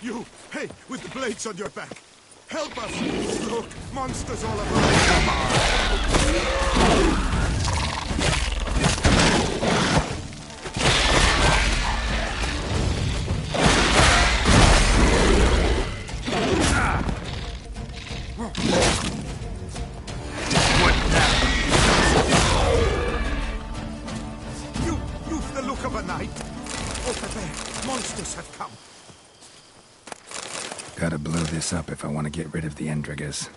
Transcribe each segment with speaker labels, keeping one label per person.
Speaker 1: You, hey, with the blades on your back. Help us! Look, monsters all around. Come on! You've the look of a knight. Over there, monsters have come.
Speaker 2: Gotta blow this up if I want to get rid of the Endriggers.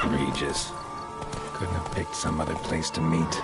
Speaker 2: Regis. Couldn't have picked some other place to meet.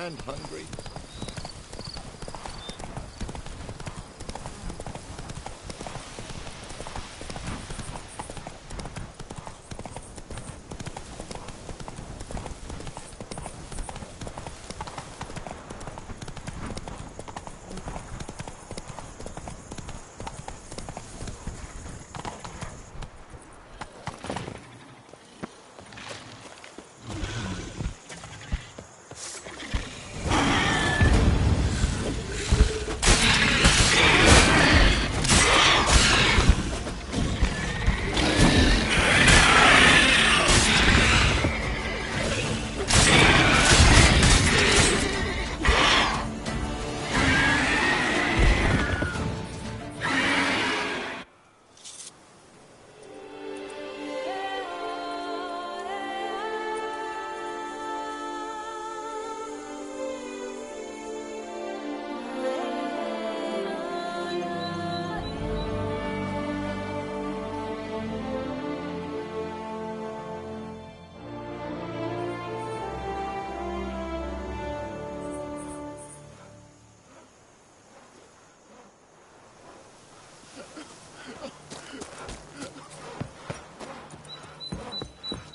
Speaker 3: and hungry.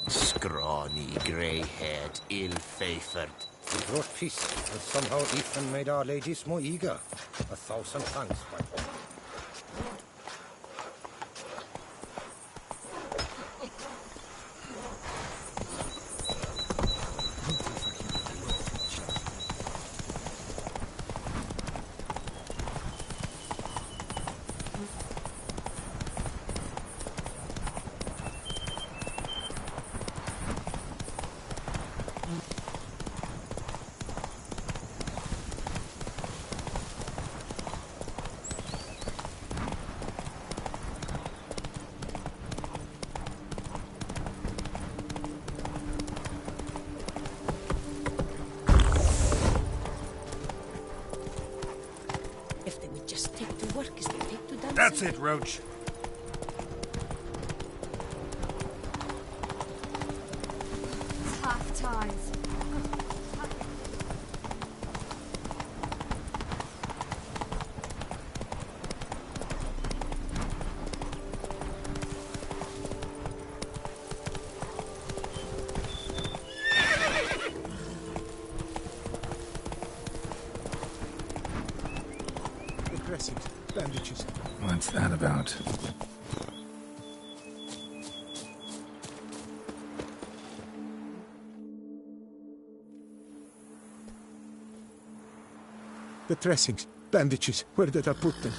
Speaker 3: Scrawny, grey-haired, ill-favoured.
Speaker 4: We brought peace, but somehow Ethan made our ladies more eager. 1,000 thanks, my boy.
Speaker 2: That's it, Roach.
Speaker 5: Tough times.
Speaker 1: The dressings, bandages.
Speaker 2: What's that about?
Speaker 1: The dressings, bandages. Where did I put them?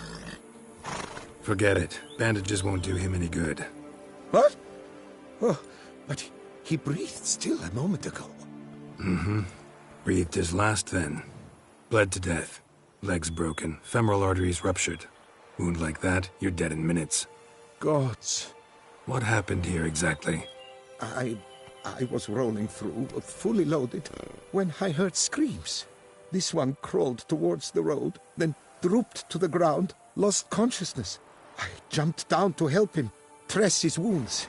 Speaker 2: Forget it. Bandages won't do him any good.
Speaker 1: What? Oh, but he breathed still a moment ago.
Speaker 2: Mm-hmm. Breathed his last then. Bled to death. Legs broken. Femoral arteries ruptured. Wound like that, you're dead in minutes.
Speaker 1: Gods.
Speaker 2: What happened here exactly?
Speaker 1: I was rolling through, fully loaded, when I heard screams. This one crawled towards the road, then drooped to the ground, lost consciousness. I jumped down to help him, dress his wounds.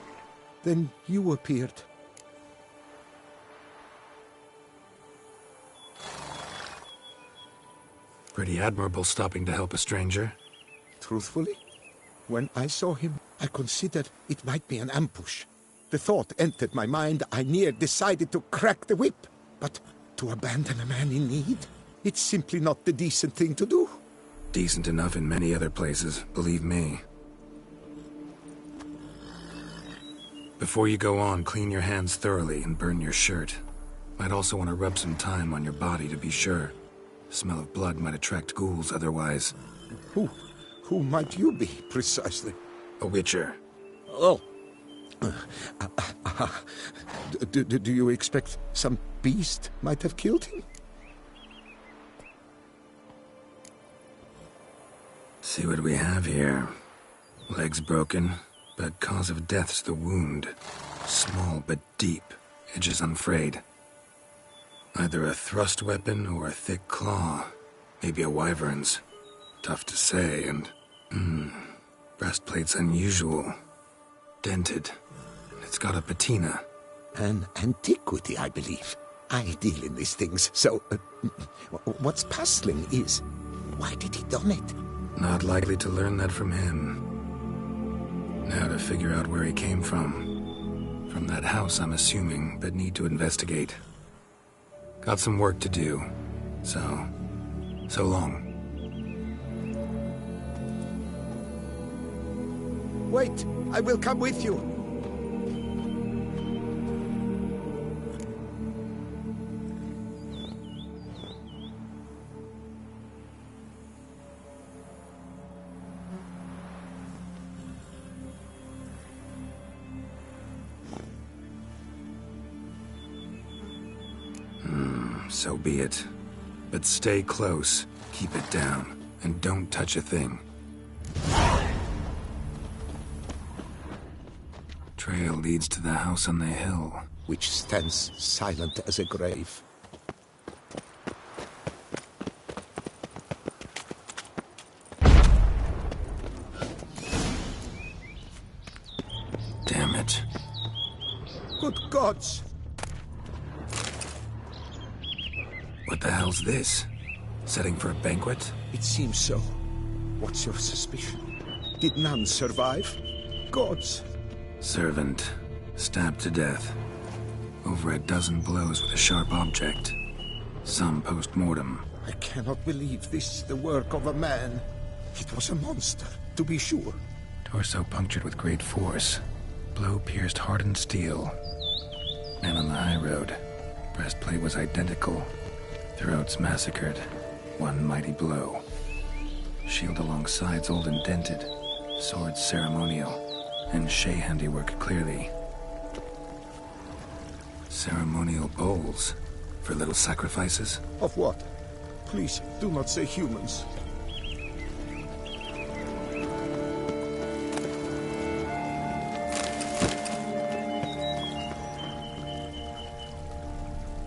Speaker 1: Then you appeared.
Speaker 2: Pretty admirable stopping to help a stranger.
Speaker 1: Truthfully, when I saw him, I considered it might be an ambush. The thought entered my mind, I near decided to crack the whip. But to abandon a man in need? It's simply not the decent thing to do.
Speaker 2: Decent enough in many other places, believe me. Before you go on, clean your hands thoroughly and burn your shirt. Might also want to rub some thyme on your body to be sure. The smell of blood might attract ghouls otherwise.
Speaker 1: Who might you be, precisely?
Speaker 2: A witcher.
Speaker 1: Oh. Do you expect some beast might have killed him?
Speaker 2: See what we have here. Legs broken, but cause of death's the wound. Small but deep, edges unfrayed. Either a thrust weapon or a thick claw. Maybe a wyvern's. Tough to say, and... breastplate's unusual. Dented. It's got a patina.
Speaker 1: An antiquity, I believe. I deal in these things, so... what's puzzling is, why did he done it?
Speaker 2: Not likely to learn that from him. Now to figure out where he came from. From that house, I'm assuming, but need to investigate. Got some work to do, so long.
Speaker 1: Wait, I will come with you.
Speaker 2: So be it. But stay close, keep it down, and don't touch a thing. Trail leads to the house on the hill.
Speaker 1: Which stands silent as a grave.
Speaker 2: Damn it.
Speaker 1: Good gods!
Speaker 2: What the hell's this? Setting for a banquet?
Speaker 1: It seems so. What's your suspicion? Did none survive? Gods!
Speaker 2: Servant. Stabbed to death. Over a dozen blows with a sharp object. Some post-mortem.
Speaker 1: I cannot believe this is the work of a man. It was a monster, to be sure.
Speaker 2: Torso punctured with great force. Blow pierced hardened steel. Man on the high road. Breastplate was identical. Throats massacred. One mighty blow. Shield along sides old and dented. Sword ceremonial. And Shay handiwork clearly. Ceremonial bowls. For little sacrifices?
Speaker 1: Of what? Please, do not say humans.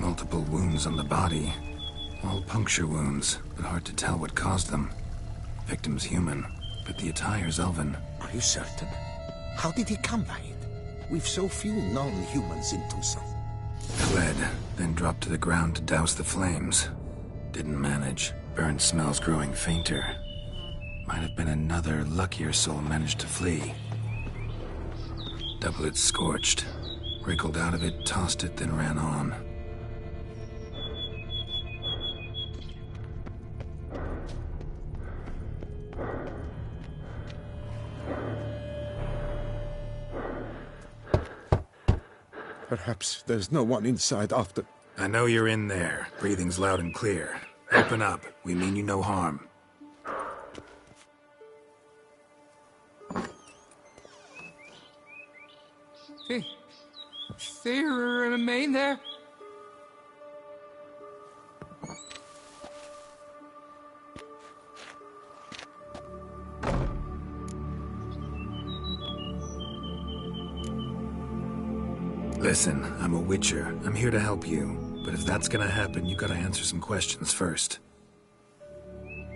Speaker 2: Multiple wounds on the body. All puncture wounds, but hard to tell what caused them. Victim's human, but the attire's elven.
Speaker 1: Are you certain? How did he come by it? We've so few non-humans in Tucson.
Speaker 2: Fled, then dropped to the ground to douse the flames. Didn't manage. Burnt smells growing fainter. Might have been another luckier soul managed to flee. Doublet scorched. Wriggled out of it, tossed it, then ran on.
Speaker 1: Perhaps there's no one inside after...
Speaker 2: I know you're in there. Breathing's loud and clear. Open up. We mean you no harm.
Speaker 5: They remain there?
Speaker 2: Listen, I'm a witcher. I'm here to help you. But if that's gonna happen, you gotta answer some questions first.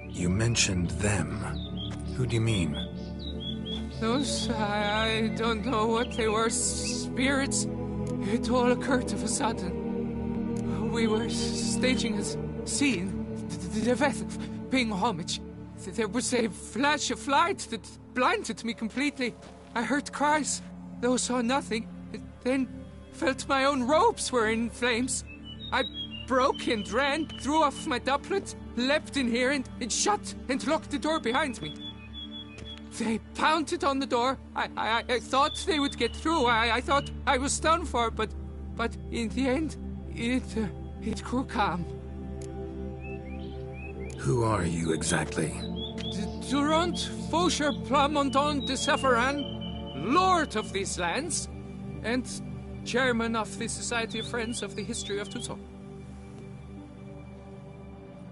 Speaker 2: You mentioned them. Who do you mean?
Speaker 5: Those, I don't know what they were. Spirits. It all occurred of a sudden. We were staging a scene. The death of paying homage. There was a flash of light that blinded me completely. I heard cries, though saw nothing. Then felt my own robes were in flames. I broke and ran, threw off my doublet, leapt in here and shut and locked the door behind me. They pounded on the door. I thought they would get through. I thought I was done for, but in the end, it grew calm.
Speaker 2: Who are you exactly?
Speaker 5: Durant Faucher Plamondon de Safaran, Lord of these lands, and Chairman of the Society of Friends of the History of Tucson.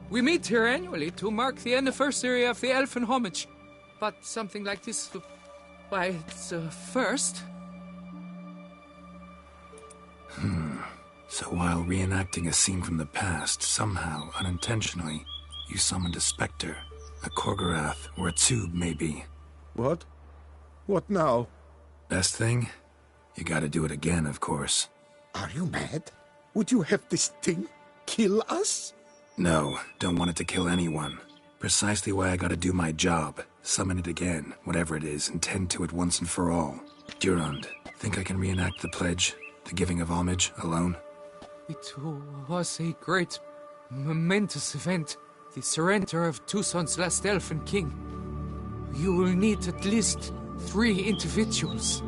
Speaker 5: We meet here annually to mark the anniversary of the Elfin Homage. But something like this, why, it's a first.
Speaker 2: So while reenacting a scene from the past, somehow, unintentionally, you summoned a specter, a Korgorath, or a tube, maybe.
Speaker 1: What? What now?
Speaker 2: Best thing? You gotta do it again, of course.
Speaker 1: Are you mad? Would you have this thing kill us?
Speaker 2: No, don't want it to kill anyone. Precisely why I gotta do my job. Summon it again, whatever it is, and tend to it once and for all. Durand, think I can reenact the pledge, the giving of homage, alone?
Speaker 5: It was a great, momentous event. The surrender of Tucson's last elfin king. You will need at least 3 individuals.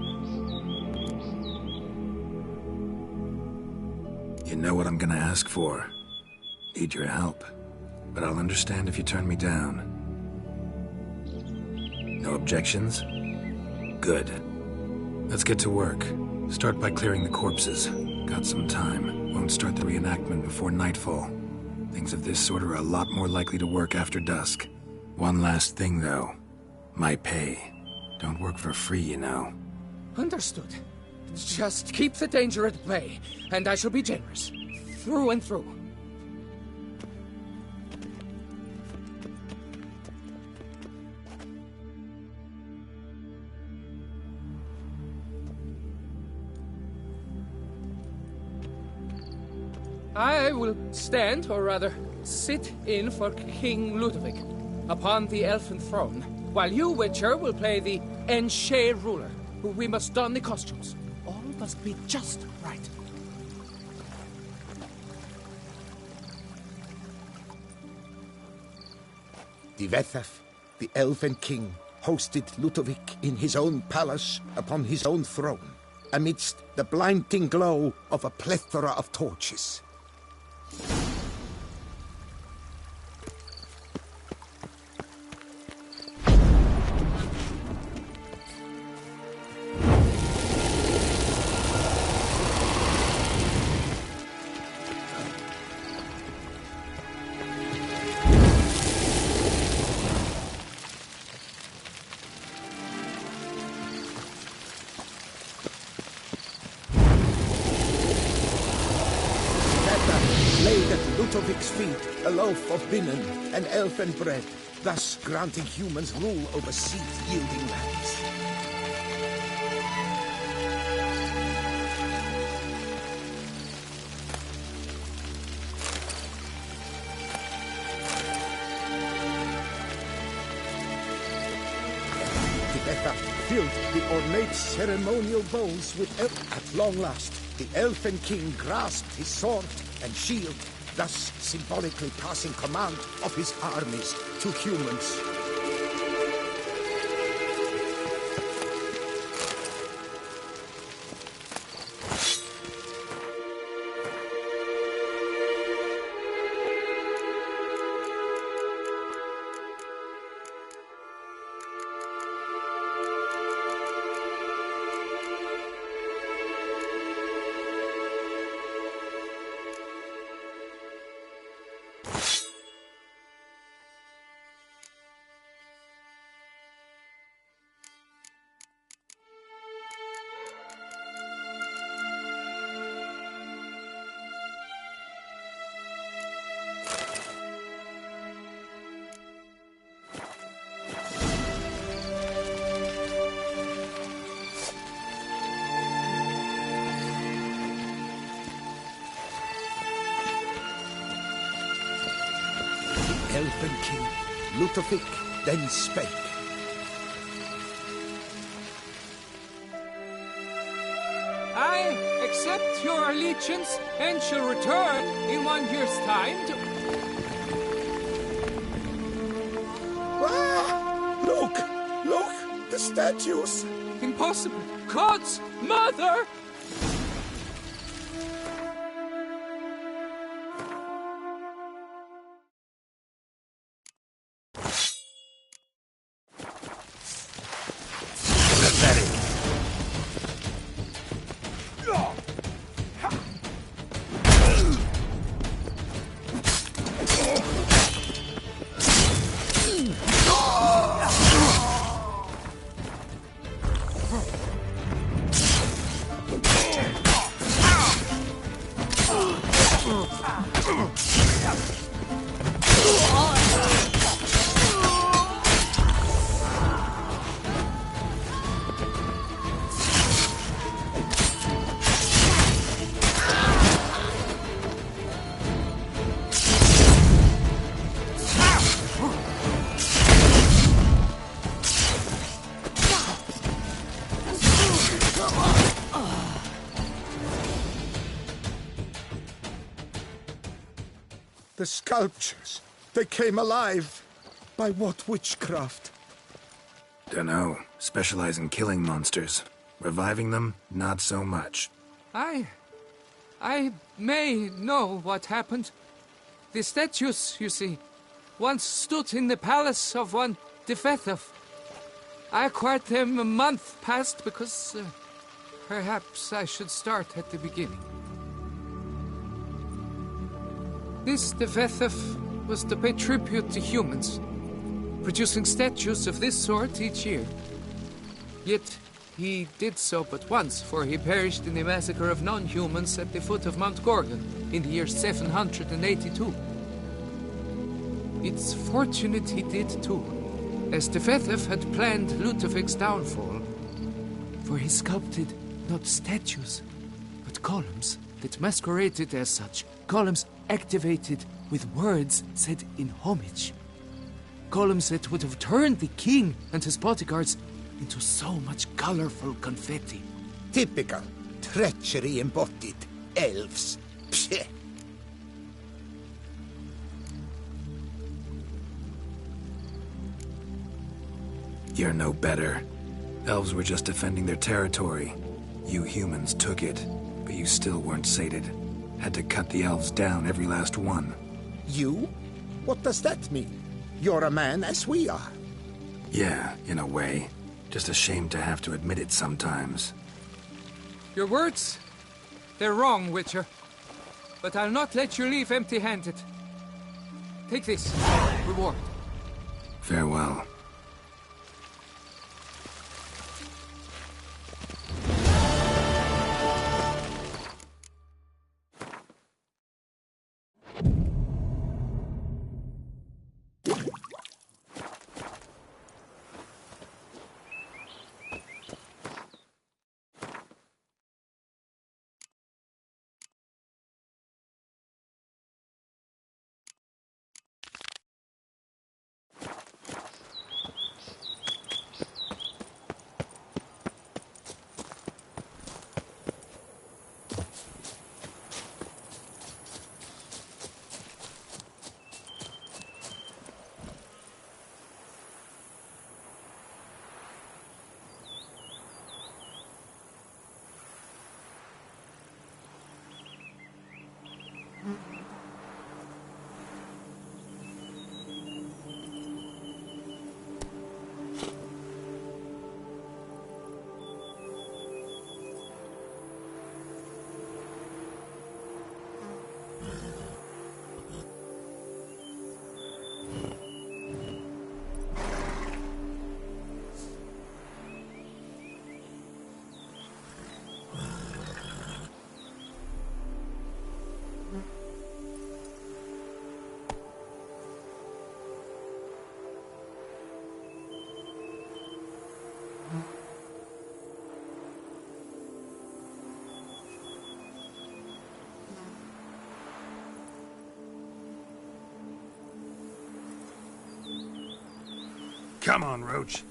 Speaker 2: You know what I'm gonna ask for. Need your help. But I'll understand if you turn me down. No objections? Good. Let's get to work. Start by clearing the corpses. Got some time. Won't start the reenactment before nightfall. Things of this sort are a lot more likely to work after dusk. One last thing, though. My pay. Don't work for free, you know.
Speaker 5: Understood. Just keep the danger at bay, and I shall be generous. Through and through. I will stand, or rather, sit in for King Ludovic, upon the elfin throne, while you, Witcher, will play the Enche ruler. We must don the costumes. All must be just right.
Speaker 1: Divethaf, the elven king, hosted Ludovic in his own palace upon his own throne, amidst the blinding glow of a plethora of torches. Laid at Ludovic's feet a loaf of binnen and elfin bread, thus granting humans rule over seed-yielding lands. Tibetha filled the ornate ceremonial bowls with at long last, the elfin king grasped his sword and shield, thus symbolically passing command of his armies to humans. Elfin king, Ludovic, then spake.
Speaker 5: I accept your allegiance and shall return in 1 year's time to...
Speaker 1: Ah! Look! The statues!
Speaker 5: Impossible! God's mother!
Speaker 1: The sculptures, they came alive. By what witchcraft?
Speaker 2: Dunno. Specialize in killing monsters. Reviving them, not so much.
Speaker 5: I may know what happened. The statues, you see, once stood in the palace of one Defethov. I acquired them a month past because perhaps I should start at the beginning. This Defethov was to pay tribute to humans, producing statues of this sort each year. Yet he did so but once, for he perished in the massacre of non-humans at the foot of Mount Gorgon in the year 782. It's fortunate he did too, as Defethov had planned Ludovic's downfall, for he sculpted not statues, but columns that masqueraded as such, columns activated with words said in homage. Columns that would have turned the king and his bodyguards into so much colorful confetti.
Speaker 1: Typical. Treachery embodied. Elves. Psheh.
Speaker 2: You're no better. Elves were just defending their territory. You humans took it, but you still weren't sated. Had to cut the elves down, every last one.
Speaker 1: You? What does that mean? You're a man as we are.
Speaker 2: Yeah, in a way. Just ashamed to have to admit it sometimes.
Speaker 5: Your words, they're wrong, Witcher. But I'll not let you leave empty-handed. Take this, reward.
Speaker 2: Farewell. Come on, Roach.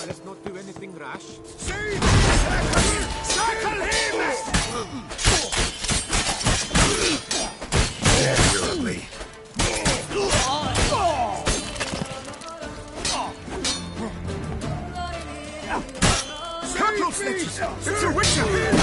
Speaker 3: Let's not do anything rash.
Speaker 1: See! Circle him!
Speaker 2: Terribly.
Speaker 3: Cutthroat snitches! It's a witch up here!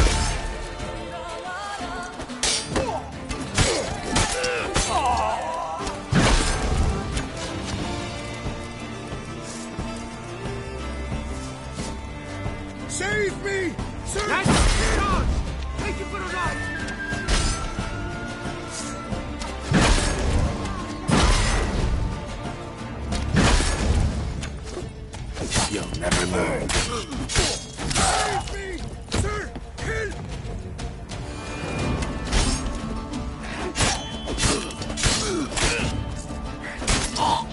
Speaker 1: Save me! Sir!
Speaker 3: Let's charge! Take it for a ride!
Speaker 2: You'll never learn.
Speaker 1: Save me! Sir! Help!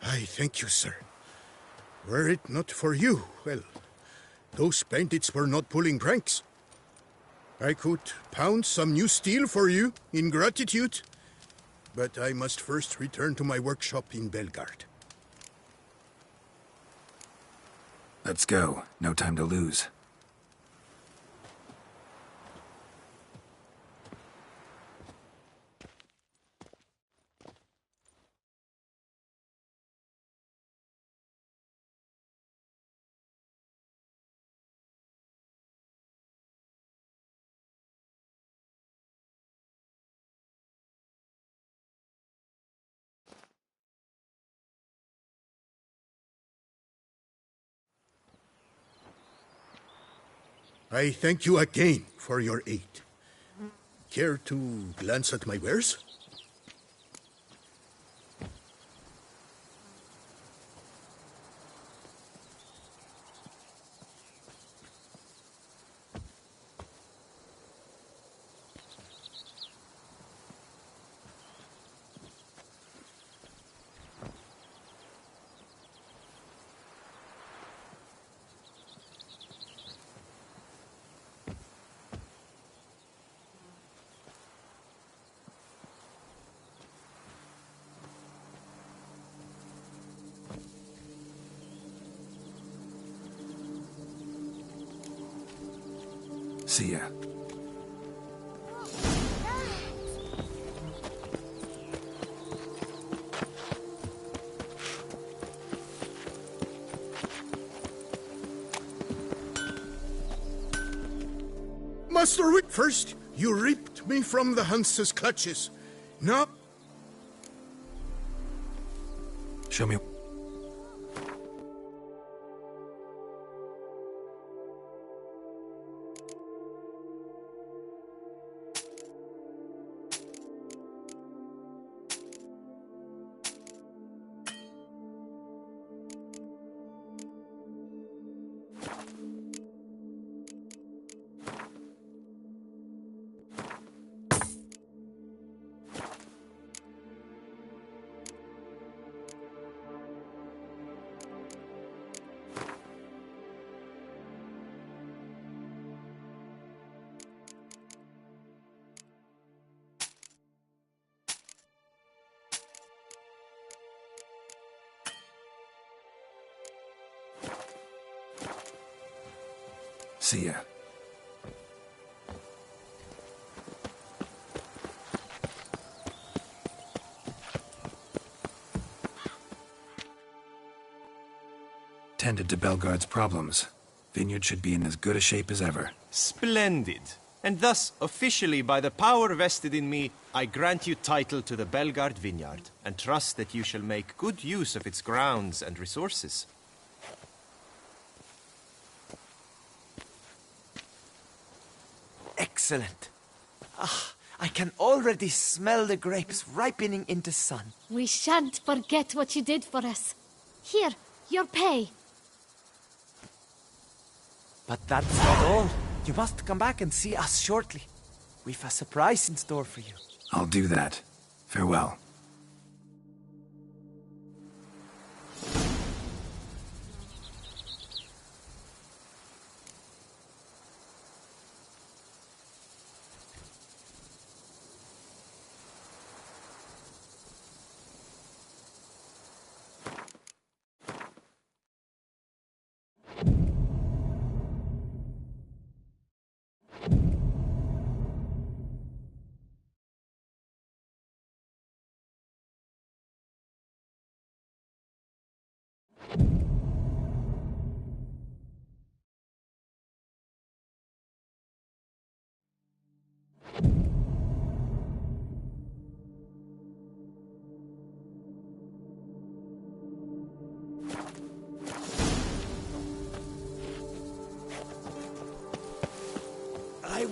Speaker 1: I thank you, sir. Were it not for you, well, those bandits were not pulling pranks. I could pound some new steel for you in gratitude, but I must first return to my workshop in Belgard.
Speaker 2: Let's go. No time to lose.
Speaker 1: I thank you again for your aid. Care to glance at my wares?
Speaker 2: See ya.
Speaker 1: Master Wick, first you ripped me from the Hanse's clutches. Now...
Speaker 2: Show me. See ya. Tended to Belgard's problems. Vineyard should be in as good a shape as ever.
Speaker 6: Splendid. And thus, officially by the power vested in me, I grant you title to the Belgard Vineyard, and trust that you shall make good use of its grounds and resources.
Speaker 7: Excellent. Ah, I can already smell the grapes ripening in the sun.
Speaker 8: We shan't forget what you did for us. Here, your pay.
Speaker 7: But that's not all. You must come back and see us shortly. We've a surprise in store for you.
Speaker 2: I'll do that. Farewell.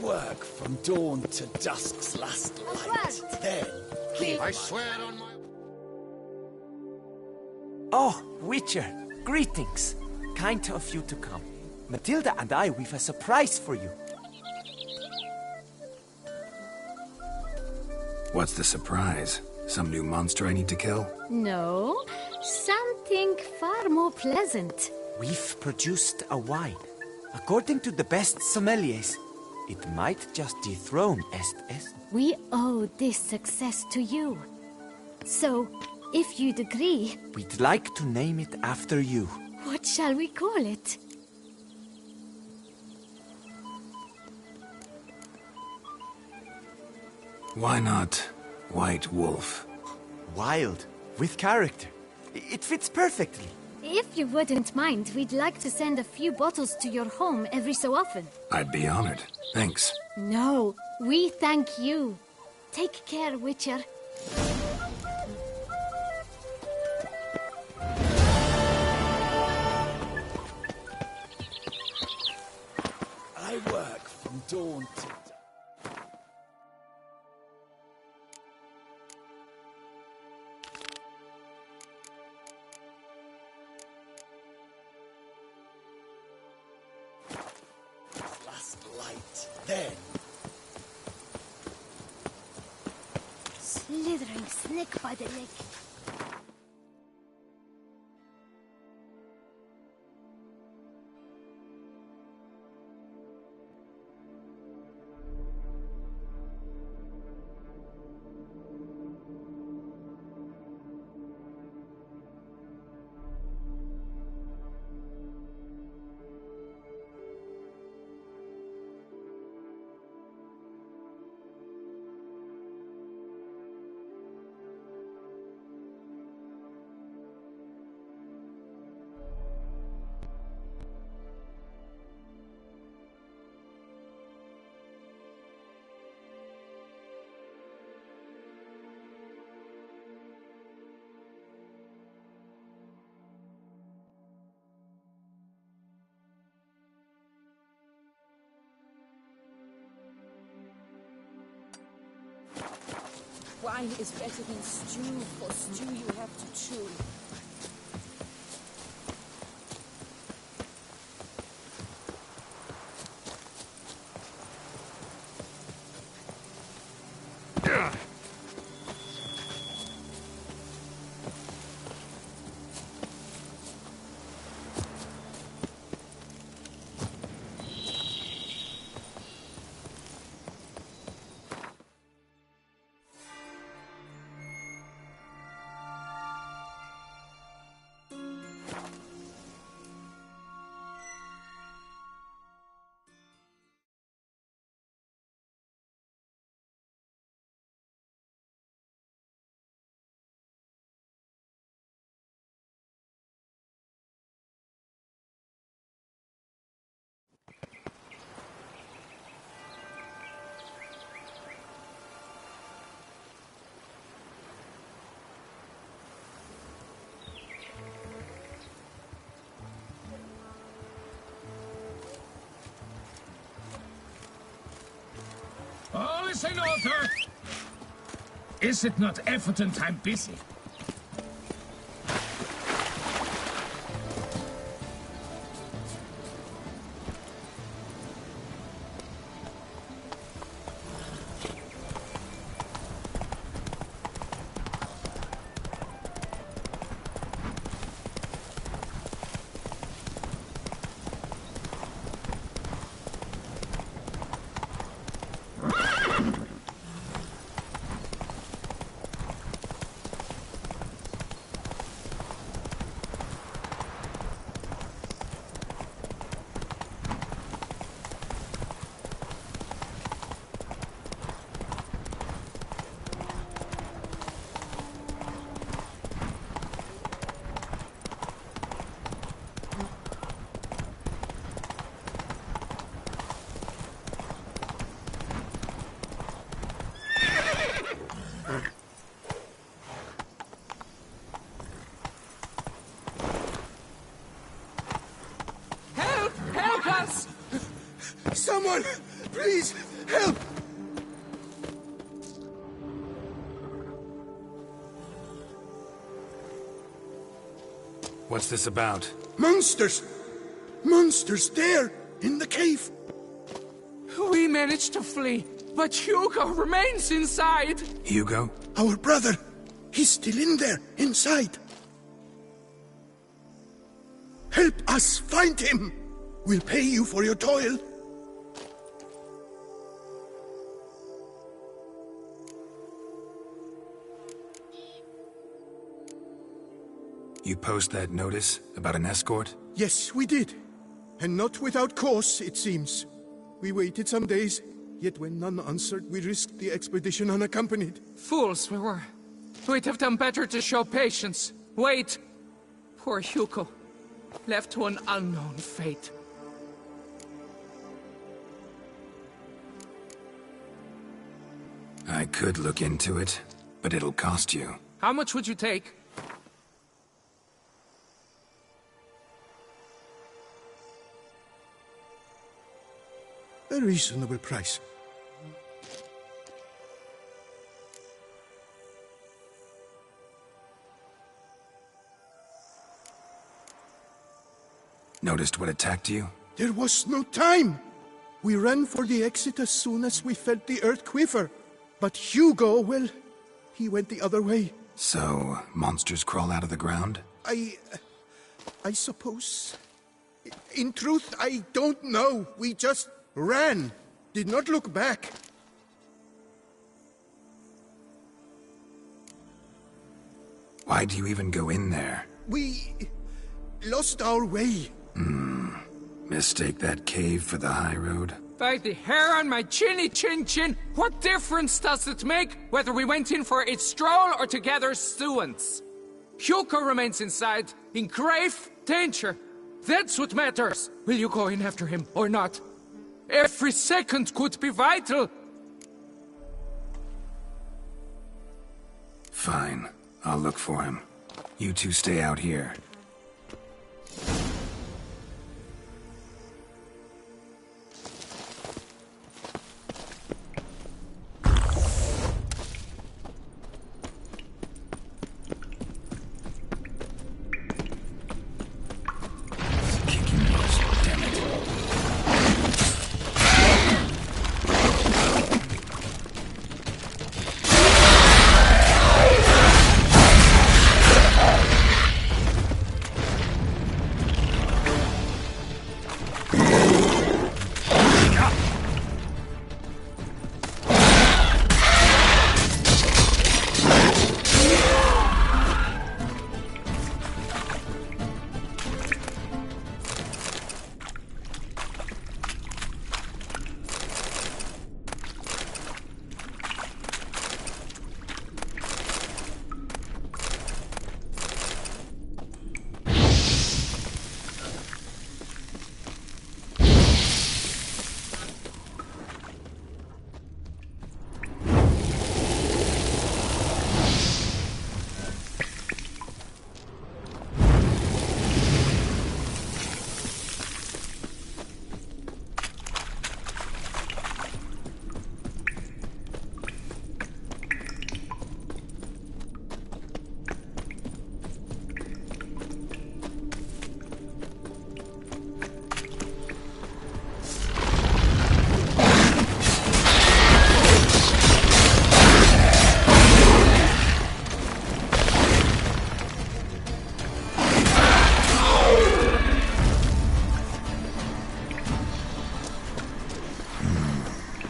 Speaker 9: work from dawn to dusk's last light. Then,
Speaker 3: I swear on my...
Speaker 7: Oh, Witcher, greetings. Kind of you to come. Matilda and I, we've a surprise for you.
Speaker 2: What's the surprise? Some new monster I need to kill?
Speaker 8: No, something far more pleasant.
Speaker 7: We've produced a wine. According to the best sommeliers, it might just dethrone Est.
Speaker 8: We owe this success to you. So, if you'd agree,
Speaker 7: We'd like to name it after you.
Speaker 8: what shall we call it?
Speaker 2: Why not White Wolf?
Speaker 7: Wild, with character. It fits perfectly.
Speaker 8: If you wouldn't mind, we'd like to send a few bottles to your home every so often.
Speaker 2: I'd be honored. Thanks.
Speaker 8: No, we thank you. Take care, Witcher.
Speaker 9: I work from dawn to last light. Then,
Speaker 8: Slithering snake by the neck.
Speaker 10: Wine is better than stew. For stew you have to chew.
Speaker 3: All is in order. Is it not evident I'm busy?
Speaker 5: Help! Help us!
Speaker 1: Someone, please, Help!
Speaker 2: What's this about?
Speaker 1: Monsters! Monsters there, in the cave!
Speaker 5: We managed to flee, but Hugo remains inside!
Speaker 2: Hugo?
Speaker 1: Our brother! He's still in there, inside! Help us find him! We'll pay you for your toil.
Speaker 2: You post that notice about an escort?
Speaker 1: Yes, we did. And not without cause, it seems. We waited some days, yet when none answered, we risked the expedition unaccompanied.
Speaker 5: Fools we were. We'd have done better to show patience. Wait. Poor Hugo. Left to an unknown fate.
Speaker 2: I could look into it, but it'll cost you.
Speaker 5: How much would you take?
Speaker 1: A reasonable price.
Speaker 2: Noticed what attacked you?
Speaker 1: There was no time! We ran for the exit as soon as we felt the earth quiver. But Hugo, well, he went the other way.
Speaker 2: So, monsters crawl out of the ground?
Speaker 1: I suppose. In truth, I don't know. We just ran. Did not look back.
Speaker 2: Why do you even go in there?
Speaker 1: We lost our way.
Speaker 2: Mistake that cave for the high road?
Speaker 5: By the hair on my chinny chin, what difference does it make whether we went in for a stroll or to gather students? Hugo remains inside, in grave danger. That's what matters. Will you go in after him or not? Every second could be vital.
Speaker 2: Fine. I'll look for him. You two stay out here.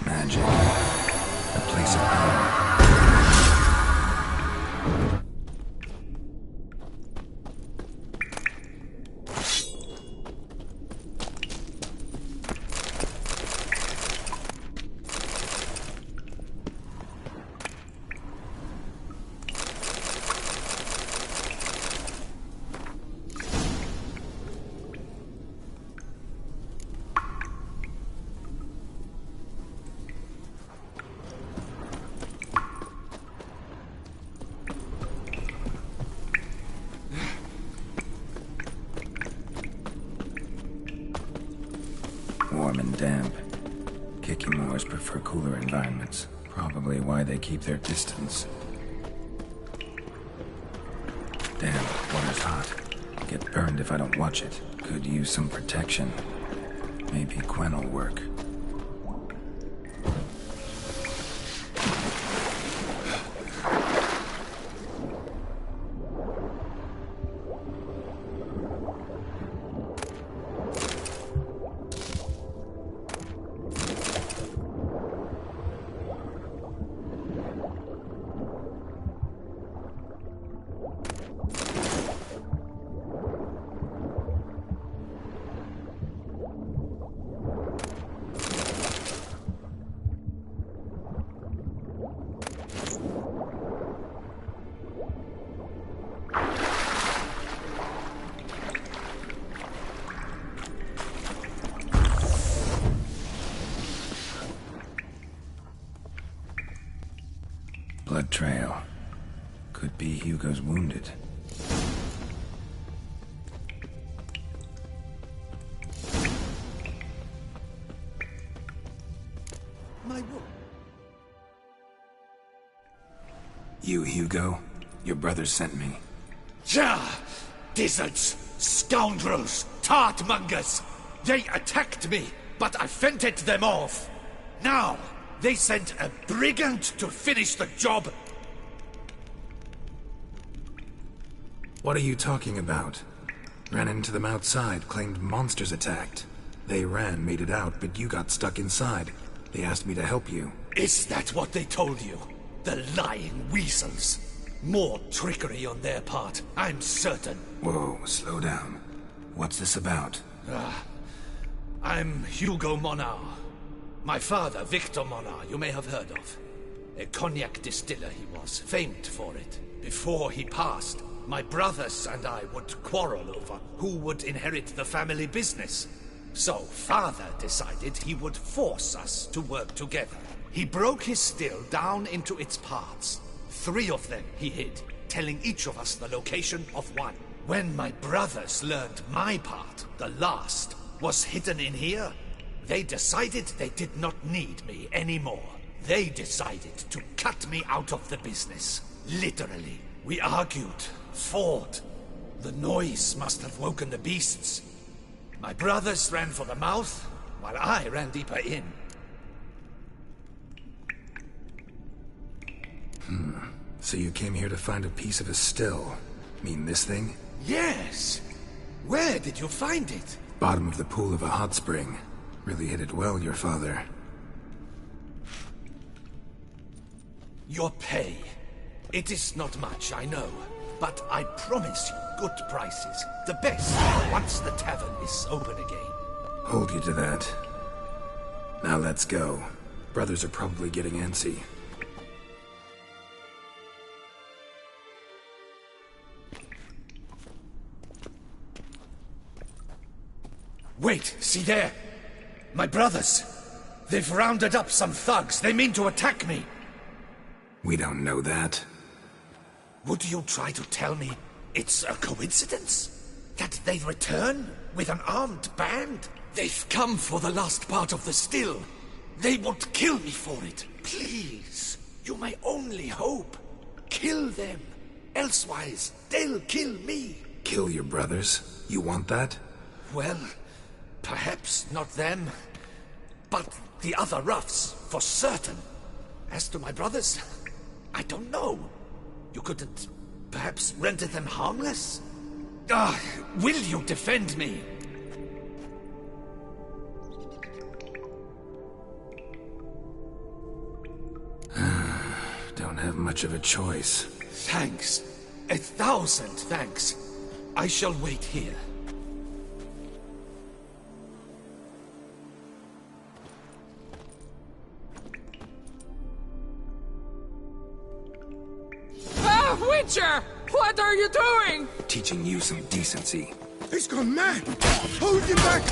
Speaker 2: Magic. A place of power. Warm and damp. Kikimors prefer cooler environments. Probably why they keep their distance. Damn, water's hot. Get burned if I don't watch it. Could use some protection. Maybe Quen will work. Blood trail. Could be Hugo's wounded.
Speaker 9: My wound.
Speaker 2: You, Hugo? Your brother sent me.
Speaker 9: Ja! Dizzards! Scoundrels! Tartmongers! They attacked me, but I fended them off. Now, they sent a brigand to finish the job.
Speaker 2: What are you talking about? Ran into them outside, claimed monsters attacked. They ran, made it out, but you got stuck inside. They asked me to help you.
Speaker 9: Is that what they told you? The lying weasels. More trickery on their part, I'm certain.
Speaker 2: Whoa, slow down. What's this about?
Speaker 9: I'm Hugo Monar. My father, Victor Monar, you may have heard of. A cognac distiller he was, famed for it. Before he passed, my brothers and I would quarrel over who would inherit the family business. So father decided he would force us to work together. He broke his still down into its parts. 3 of them he hid, telling each of us the location of one. When my brothers learned my part, the last, was hidden in here, they decided they did not need me anymore. They decided to cut me out of the business. Literally. We argued, fought. The noise must have woken the beasts. My brothers ran for the mouth, while I ran deeper in.
Speaker 2: So you came here to find a piece of a still. Mean this thing?
Speaker 9: Yes! Where did you find it?
Speaker 2: Bottom of the pool of a hot spring. Really hit it well, your father.
Speaker 9: Your pay. It is not much, I know. But I promise you good prices. The best, once the tavern is open again.
Speaker 2: Hold you to that. Now let's go. Brothers are probably getting antsy.
Speaker 9: Wait, see there? My brothers. They've rounded up some thugs. They mean to attack me.
Speaker 2: We don't know that.
Speaker 9: Would you try to tell me it's a coincidence? That they return with an armed band? They've come for the last part of the still. They would kill me for it. Please, you may only hope. Kill them. Elsewise, they'll kill me.
Speaker 2: Kill your brothers? You want that?
Speaker 9: Well, perhaps not them, but the other roughs, for certain. As to my brothers, I don't know. You couldn't perhaps render them harmless? Will you defend me?
Speaker 2: Don't have much of a choice.
Speaker 9: Thanks. 1,000 thanks. I shall wait here.
Speaker 5: Witcher! What are you doing?
Speaker 2: Teaching you some decency.
Speaker 1: He's gone mad! Hold him back!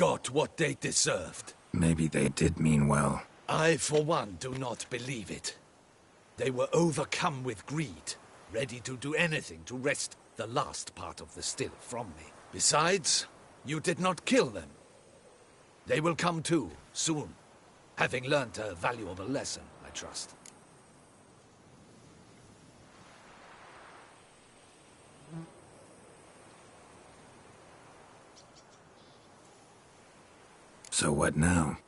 Speaker 9: got what they deserved.
Speaker 2: Maybe they did mean well.
Speaker 9: I, for one, do not believe it. They were overcome with greed, ready to do anything to wrest the last part of the still from me. Besides, you did not kill them. They will come too, soon, having learnt a valuable lesson, I trust.
Speaker 2: So what now?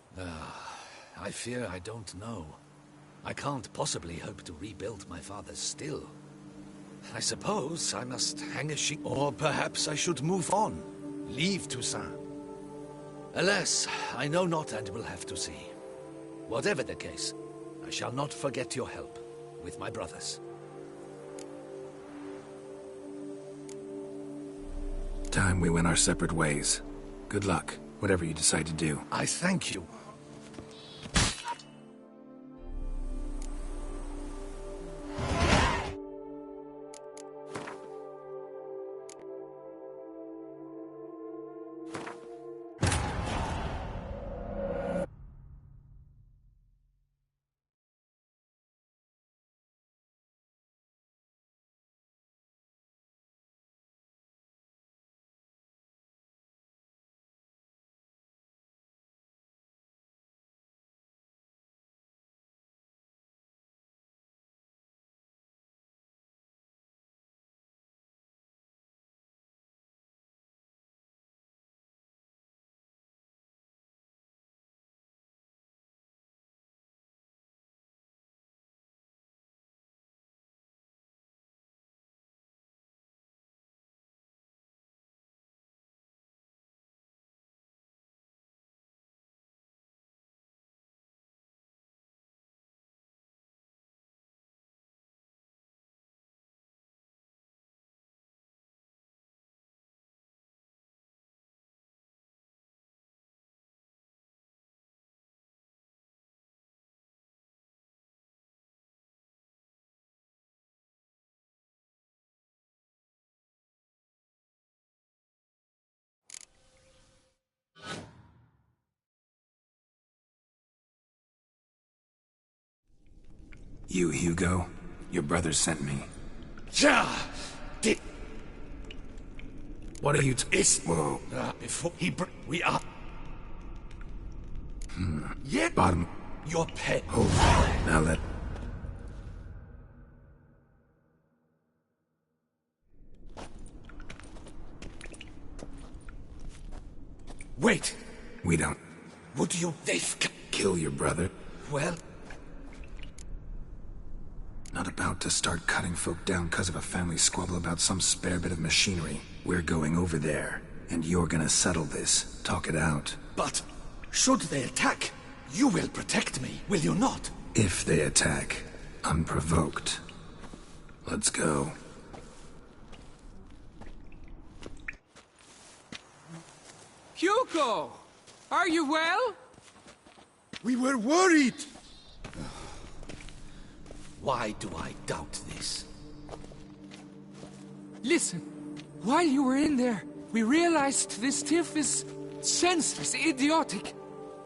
Speaker 9: I fear I don't know. I can't possibly hope to rebuild my father's still. I suppose I must hang a sheep, or perhaps I should move on, leave Toussaint. Alas, I know not and will have to see. Whatever the case, I shall not forget your help with my brothers.
Speaker 2: Time we went our separate ways. Good luck, whatever you decide to do.
Speaker 9: I thank you.
Speaker 2: You, Hugo? Your brother sent me.
Speaker 9: Ja!
Speaker 2: What are you Whoa.
Speaker 9: Before we are... Yet...
Speaker 2: Bottom.
Speaker 9: Your pet.
Speaker 2: Hold. Now let...
Speaker 9: Wait!
Speaker 2: We don't...
Speaker 9: Would you... They've...
Speaker 2: Kill your brother?
Speaker 9: Well...
Speaker 2: Not about to start cutting folk down because of a family squabble about some spare bit of machinery. We're going over there, and you're gonna settle this. Talk it out.
Speaker 9: But, should they attack, you will protect me, will you not?
Speaker 2: If they attack, unprovoked. Let's go.
Speaker 5: Hugo! Are you well?
Speaker 1: We were worried.
Speaker 9: Why do I doubt this?
Speaker 5: Listen, while you were in there, we realized this tiff is senseless, idiotic.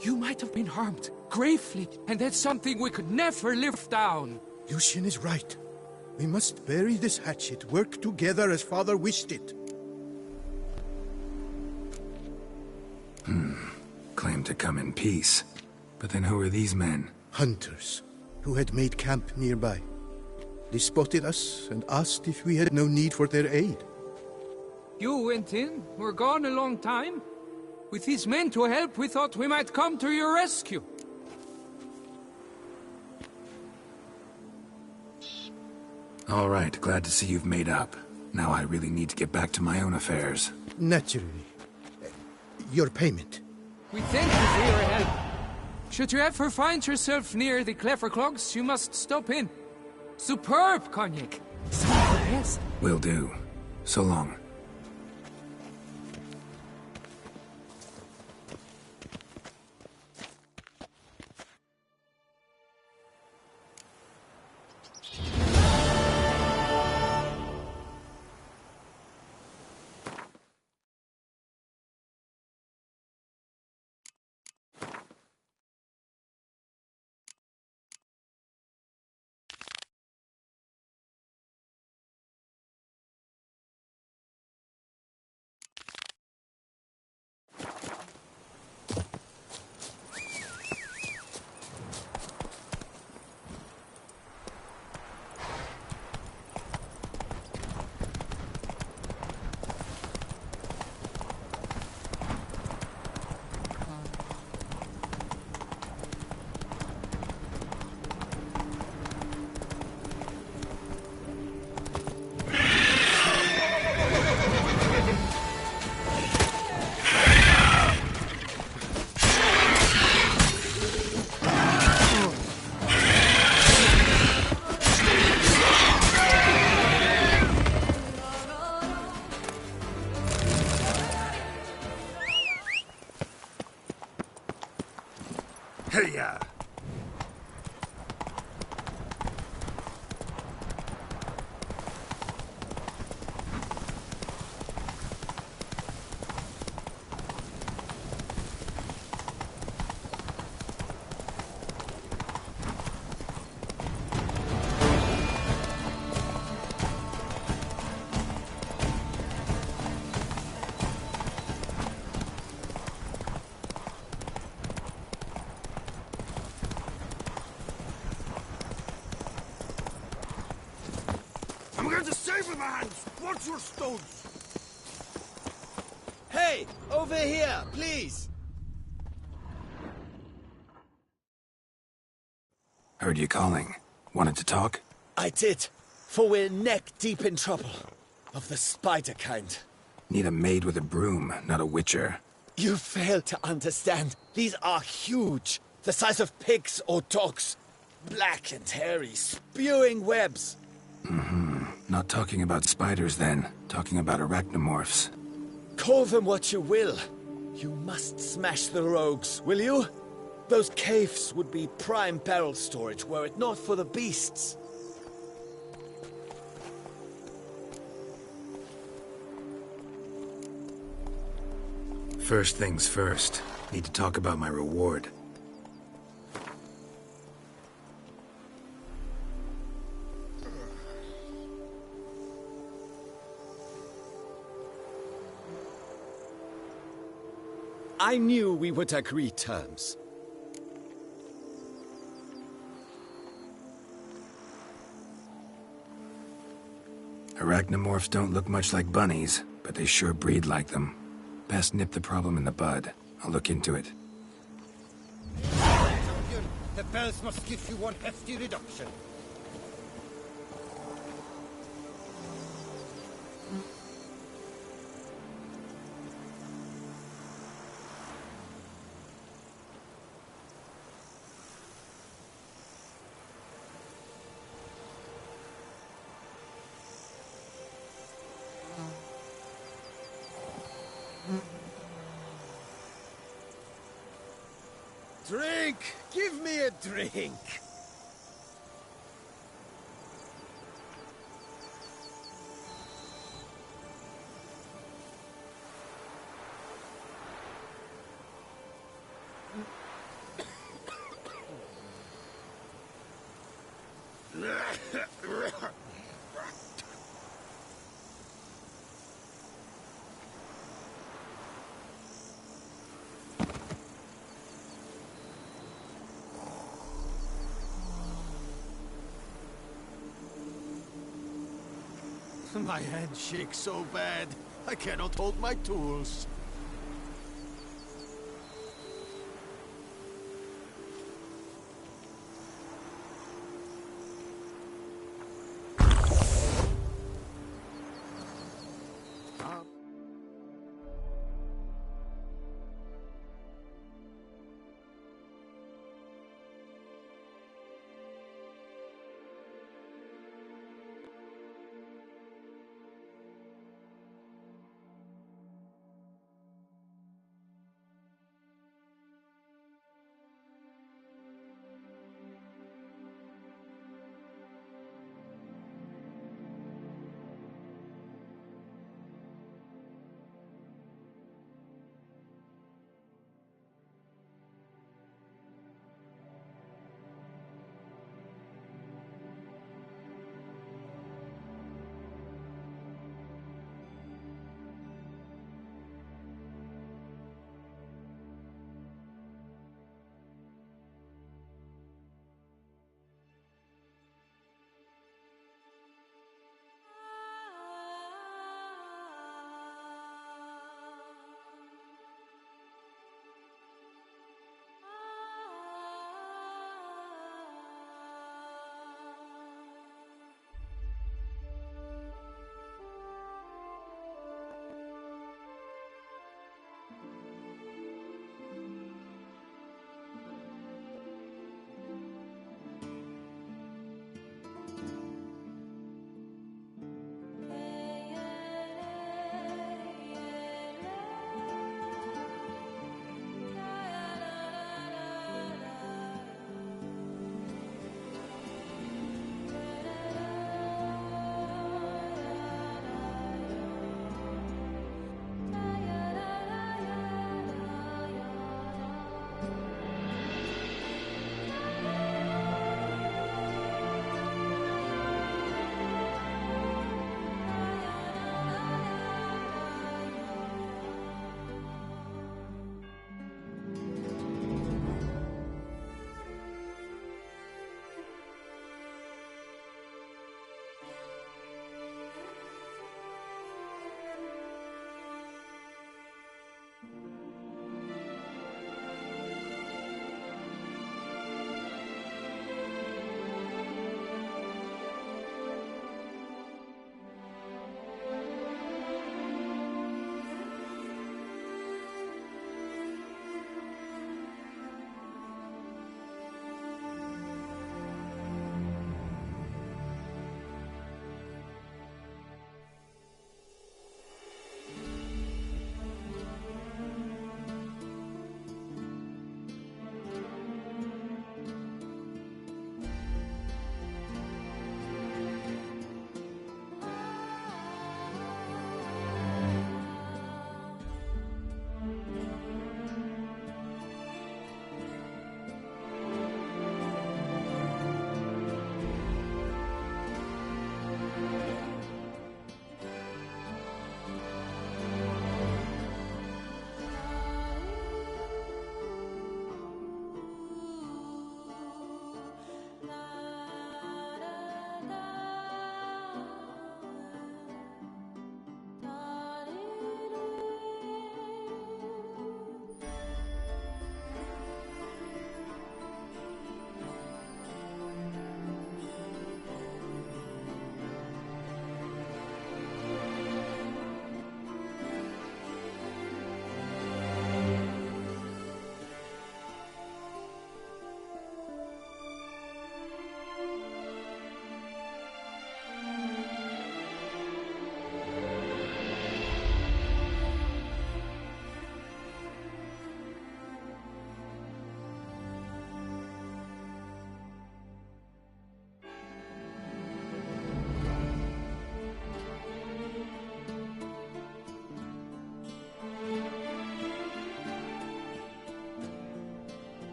Speaker 5: You might have been harmed, gravely, and that's something we could never live down.
Speaker 1: Lucien is right. We must bury this hatchet, work together as Father wished it.
Speaker 2: Claim to come in peace. But then who are these men?
Speaker 1: Hunters, who had made camp nearby. They spotted us and asked if we had no need for their aid.
Speaker 5: You went in, were gone a long time. With these men to help, we thought we might come to your rescue.
Speaker 2: All right, glad to see you've made up. Now I really need to get back to my own affairs.
Speaker 1: Naturally. Your payment.
Speaker 5: We thank you for your help. Should you ever find yourself near the Clever Clogs, you must stop in. Superb cognac. Some of the best.
Speaker 2: Will do. So long. Hey-ya!
Speaker 11: I'm going to save with my hands! Watch your stones!
Speaker 7: Hey! Over here, please!
Speaker 2: Heard you calling. Wanted to talk?
Speaker 7: I did, for we're neck-deep in trouble. Of the spider kind.
Speaker 2: Need a maid with a broom, not a witcher.
Speaker 7: You fail to understand. These are huge. The size of pigs or dogs. Black and hairy, spewing webs.
Speaker 2: Not talking about spiders then. Talking about arachnomorphs.
Speaker 7: Call them what you will. You must smash the rogues, will you? Those caves would be prime barrel storage were it not for the beasts.
Speaker 2: First things first. Need to talk about my reward.
Speaker 7: I knew we would agree terms.
Speaker 2: Arachnomorphs don't look much like bunnies, but they sure breed like them. Best nip the problem in the bud. I'll look into it.
Speaker 4: Champion, the bells must give you one hefty reduction.
Speaker 7: Drink! Give me a drink!
Speaker 11: My hand shakes so bad, I cannot hold my tools.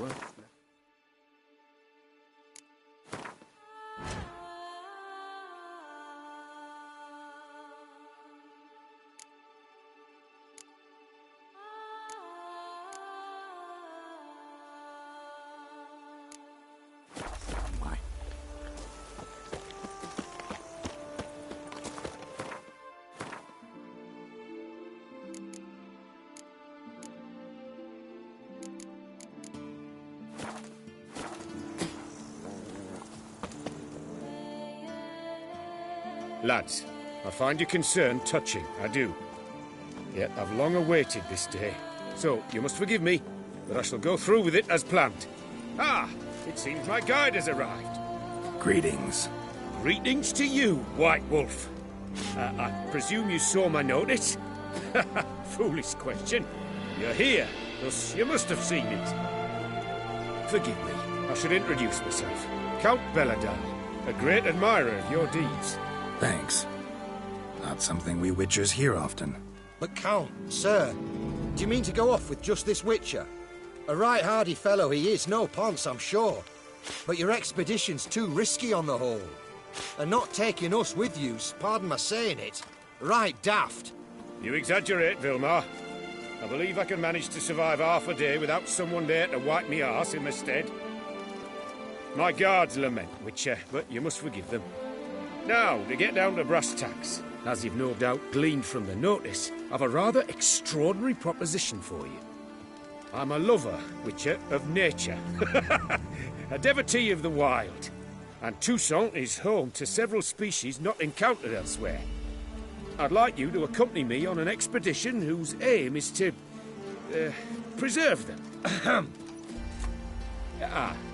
Speaker 2: What?
Speaker 12: Lads, I find your concern touching, I do. Yet I've long awaited this day. So, you must forgive me, but I shall go through with it as planned. Ah, it seems my guide has arrived.
Speaker 2: Greetings.
Speaker 12: Greetings to you, White Wolf. I presume you saw my notice? Foolish question. You're here, thus you must have seen it. Forgive me, I should introduce myself. Count Belladal, a great admirer of your deeds.
Speaker 2: Thanks. Not something we Witchers hear often.
Speaker 4: But Count, sir, do you mean to go off with just this Witcher? A right hardy fellow he is, no ponce, I'm sure. But your expedition's too risky on the whole. And not taking us with you's, pardon my saying it, right daft.
Speaker 12: You exaggerate, Vilmar. I believe I can manage to survive half a day without someone there to wipe me arse in my stead. My guards lament, Witcher, but you must forgive them. Now, to get down to brass tacks, as you've no doubt gleaned from the notice, I've a rather extraordinary proposition for you. I'm a lover, Witcher, of nature. A devotee of the wild. And Toussaint is home to several species not encountered elsewhere. I'd like you to accompany me on an expedition whose aim is to... preserve them.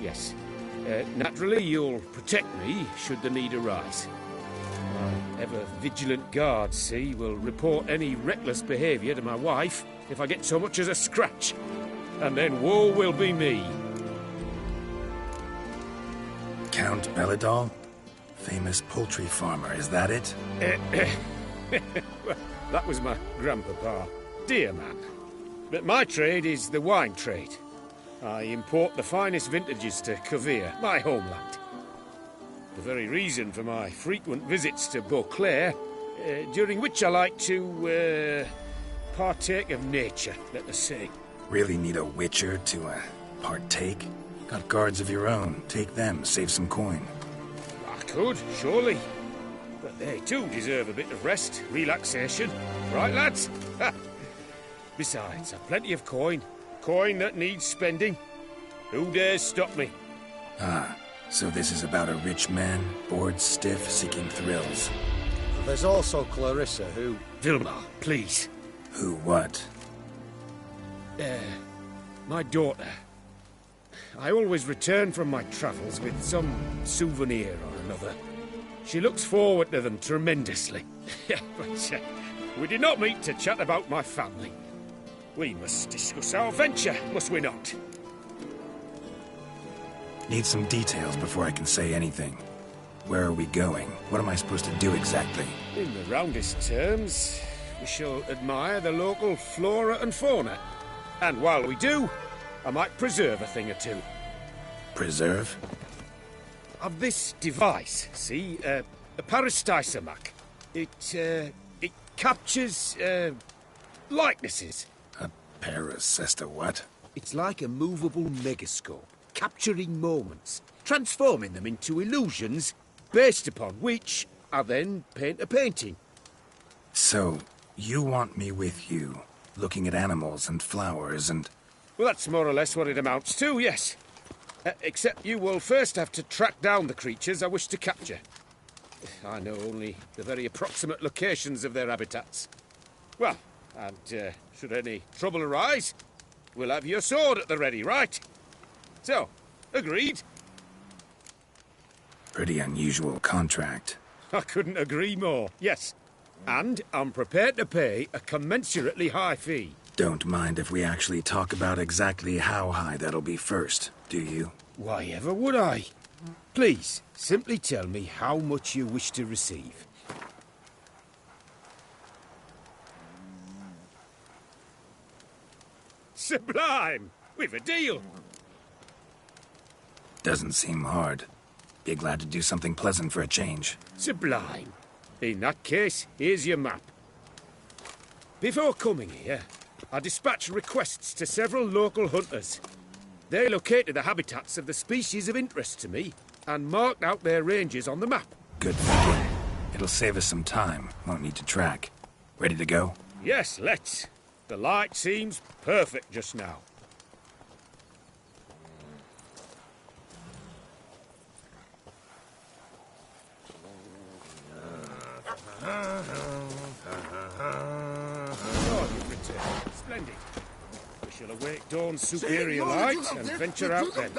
Speaker 12: Yes. Naturally, you'll protect me should the need arise. My ever-vigilant guards, see, will report any reckless behaviour to my wife if I get so much as a scratch. And then woe will be me.
Speaker 2: Count Belladal? Famous poultry farmer, is that it?
Speaker 12: Well, that was my grandpapa. Dear man. But my trade is the wine trade. I import the finest vintages to Cavere, my homeland. The very reason for my frequent visits to Beauclair, during which I like to, partake of nature, let us say.
Speaker 2: Really need a Witcher to, partake? Got guards of your own. Take them, save some coin.
Speaker 12: I could, surely. But they too deserve a bit of rest, relaxation. Right, lads? Besides, I've plenty of coin. Coin that needs spending. Who dares stop me?
Speaker 2: Ah, so this is about a rich man, bored stiff, seeking thrills.
Speaker 4: There's also Clarissa, who...
Speaker 12: Vilmar, please.
Speaker 2: Who what?
Speaker 12: My daughter. I always return from my travels with some souvenir or another. She looks forward to them tremendously. But we did not meet to chat about my family. We must discuss our venture, must we not?
Speaker 2: Need some details before I can say anything. Where are we going? What am I supposed to do exactly?
Speaker 12: In the roundest terms, we shall admire the local flora and fauna. And while we do, I might preserve a thing or two.
Speaker 2: Preserve?
Speaker 12: Of this device, see? A parastisomac. It captures, likenesses.
Speaker 2: A parasesta what?
Speaker 12: It's like a movable megascope, capturing moments, transforming them into illusions, based upon which I then paint a painting.
Speaker 2: So, you want me with you, looking at animals and flowers and...
Speaker 12: Well, that's more or less what it amounts to, yes. Except you will first have to track down the creatures I wish to capture. I know only the very approximate locations of their habitats. Well, and should any trouble arise, we'll have your sword at the ready, right? So, agreed?
Speaker 2: Pretty unusual contract.
Speaker 12: I couldn't agree more, yes. And I'm prepared to pay a commensurately high fee.
Speaker 2: Don't mind if we actually talk about exactly how high that'll be first, do you?
Speaker 12: Why ever would I? Please, simply tell me how much you wish to receive. Sublime! We've a deal!
Speaker 2: Doesn't seem hard. Be glad to do something pleasant for a change.
Speaker 12: Sublime. In that case, here's your map. Before coming here, I dispatched requests to several local hunters. They located the habitats of the species of interest to me and marked out their ranges on the map.
Speaker 2: Good thinking. It'll save us some time. Won't need to track. Ready to go?
Speaker 12: Yes, let's. The light seems perfect just now. Oh, you've returned. Splendid. We shall await dawn's superior light and venture out then.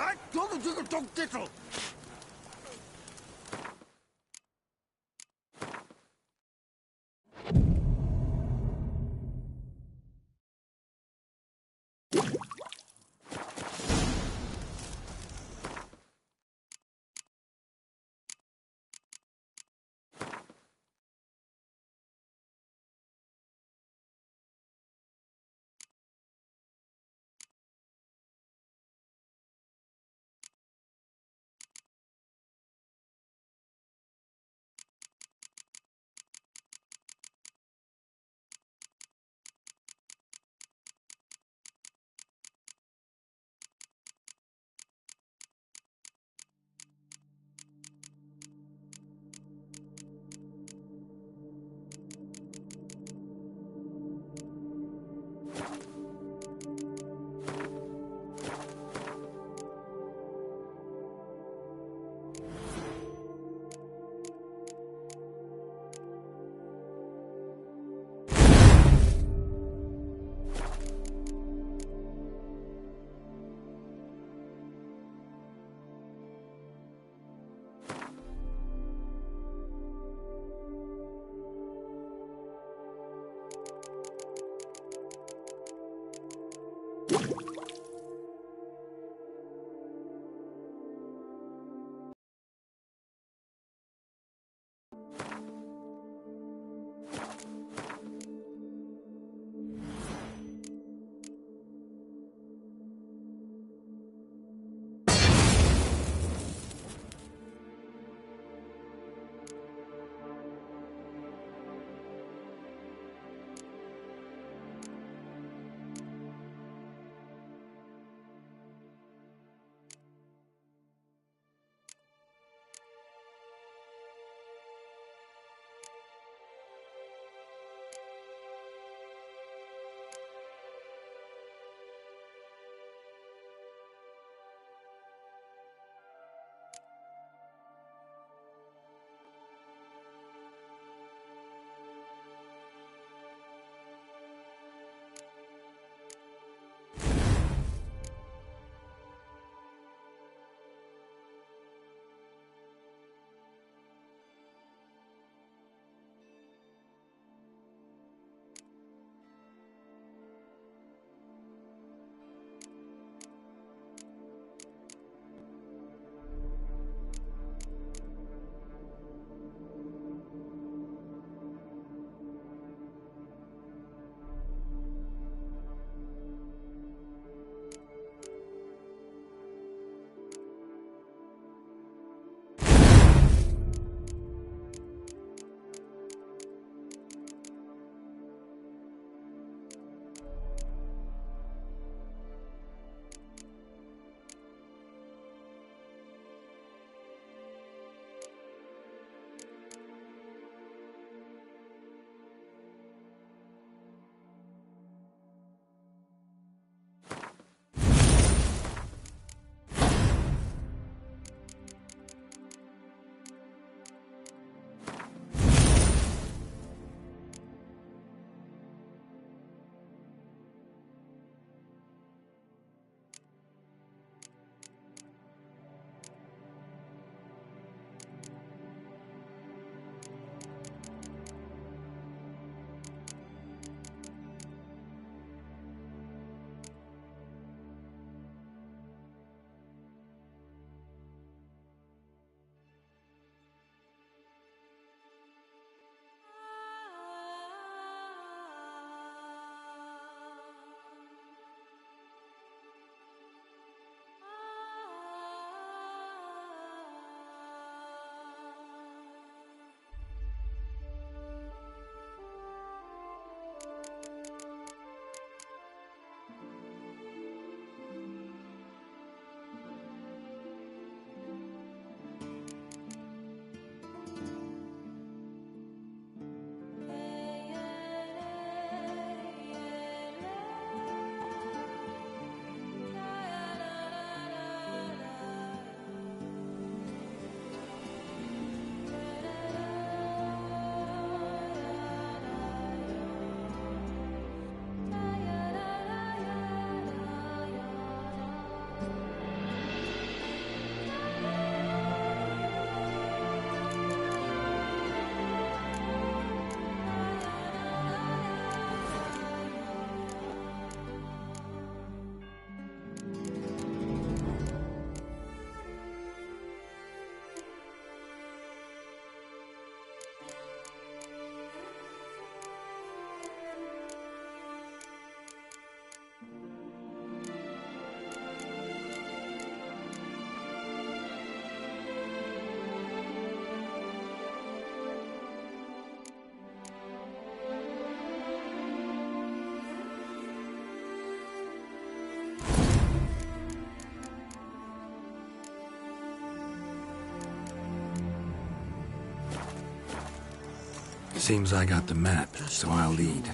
Speaker 2: Seems I got the map, so I'll lead.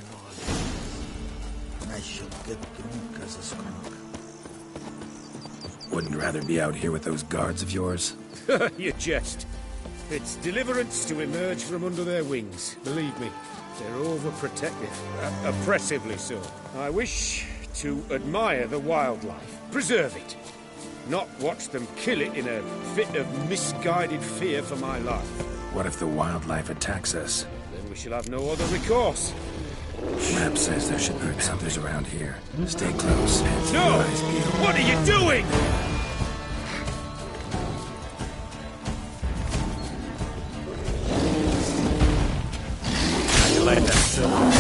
Speaker 11: I shall get drunk as a skunk.
Speaker 2: Wouldn't rather be out here with those guards of yours?
Speaker 12: You jest. It's deliverance to emerge from under their wings. Believe me, they're overprotective. Oppressively so. I wish to admire the wildlife. Preserve it. Not watch them kill it in a fit of misguided fear for my life.
Speaker 2: What if the wildlife attacks us?
Speaker 12: Then we shall have no other recourse.
Speaker 2: Map says there should be panthers around here. Stay close.
Speaker 12: No! What are you doing?
Speaker 7: How you like that silver?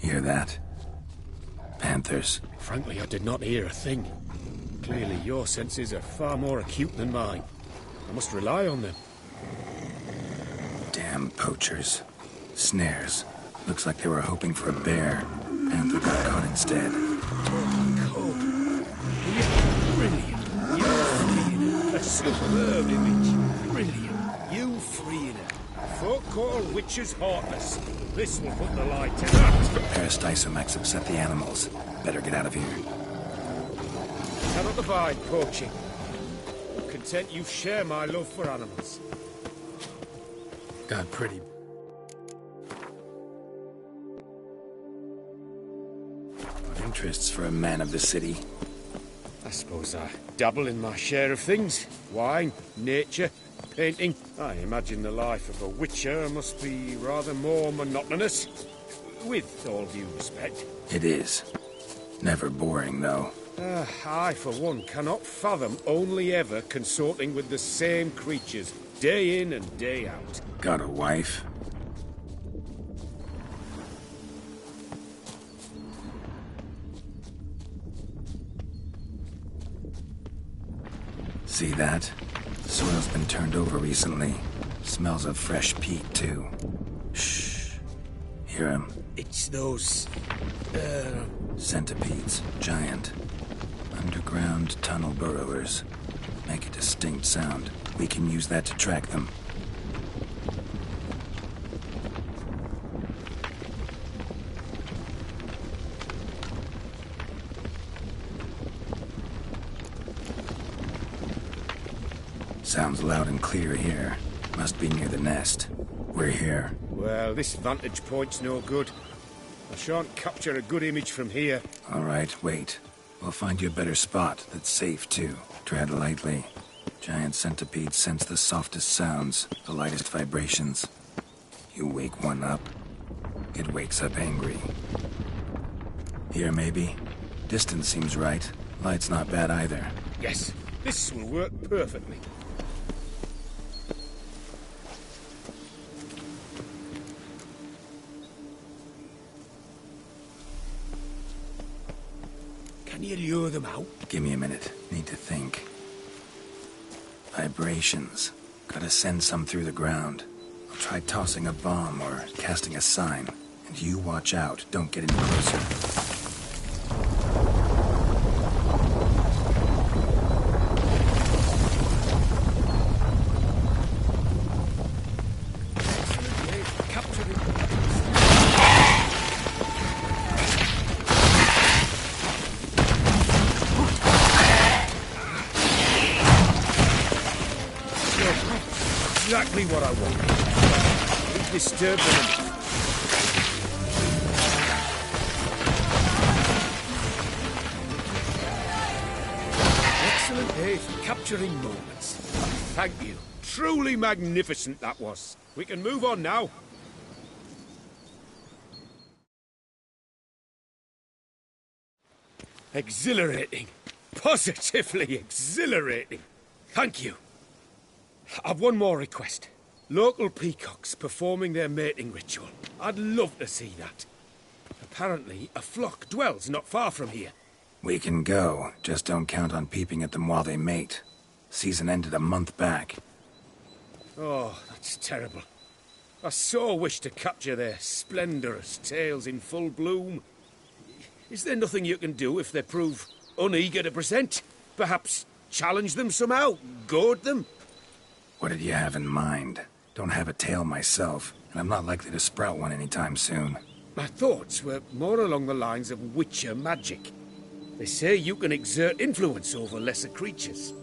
Speaker 2: Hear that? Panthers.
Speaker 12: Frankly, I did not hear a thing. Clearly, your senses are far more acute than mine. I must rely on them.
Speaker 2: Damn poachers. Snares. Looks like they were hoping for a bear. Panther got caught instead.
Speaker 12: Brilliant. You freeing her. A superb image. Brilliant. You freeing her. Folk call witches heartless. This will put the light to that.
Speaker 2: Peristysomax upset the animals. Better get out of here.
Speaker 12: Cannot abide poaching. Content you share my love for animals.
Speaker 2: Got pretty. Interests for a man of the city.
Speaker 12: I suppose I dabble in my share of things. Wine, nature, painting. I imagine the life of a witcher must be rather more monotonous. With all due respect.
Speaker 2: It is. Never boring, though.
Speaker 12: I, for one, cannot fathom only ever consorting with the same creatures, day in and day out.
Speaker 2: Got a wife? See that? Soil's been turned over recently. Smells of fresh peat, too. Shh. Hear him?
Speaker 12: It's those...
Speaker 2: Centipedes. Giant. Underground tunnel burrowers. Make a distinct sound. We can use that to track them. Sounds loud and clear here. Must be near the nest. We're here.
Speaker 12: Well, this vantage point's no good. I shan't capture a good image from here.
Speaker 2: All right, wait. We'll find you a better spot that's safe, too. Tread lightly. Giant centipedes sense the softest sounds, the lightest vibrations. You wake one up, it wakes up angry. Here, maybe? Distance seems right. Light's not bad either.
Speaker 12: Yes, this will work perfectly. Can you lure them out?
Speaker 2: Give me a minute. Need to think. Vibrations. Gotta send some through the ground. I'll try tossing a bomb or casting a sign. And you watch out. Don't get any closer.
Speaker 12: Exactly what I want. We've disturbed them enough. Excellent day for capturing moments. Thank you. Truly magnificent that was. We can move on now. Exhilarating. Positively exhilarating. Thank you. I've one more request. Local peacocks performing their mating ritual. I'd love to see that. Apparently, a flock dwells not far from here.
Speaker 2: We can go, just don't count on peeping at them while they mate. Season ended a month back.
Speaker 12: Oh, that's terrible. I so wish to capture their splendorous tails in full bloom. Is there nothing you can do if they prove uneager to present? Perhaps challenge them somehow? Goad them?
Speaker 2: What did you have in mind? Don't have a tail myself, and I'm not likely to sprout one anytime soon.
Speaker 12: My thoughts were more along the lines of witcher magic. They say you can exert influence over lesser creatures.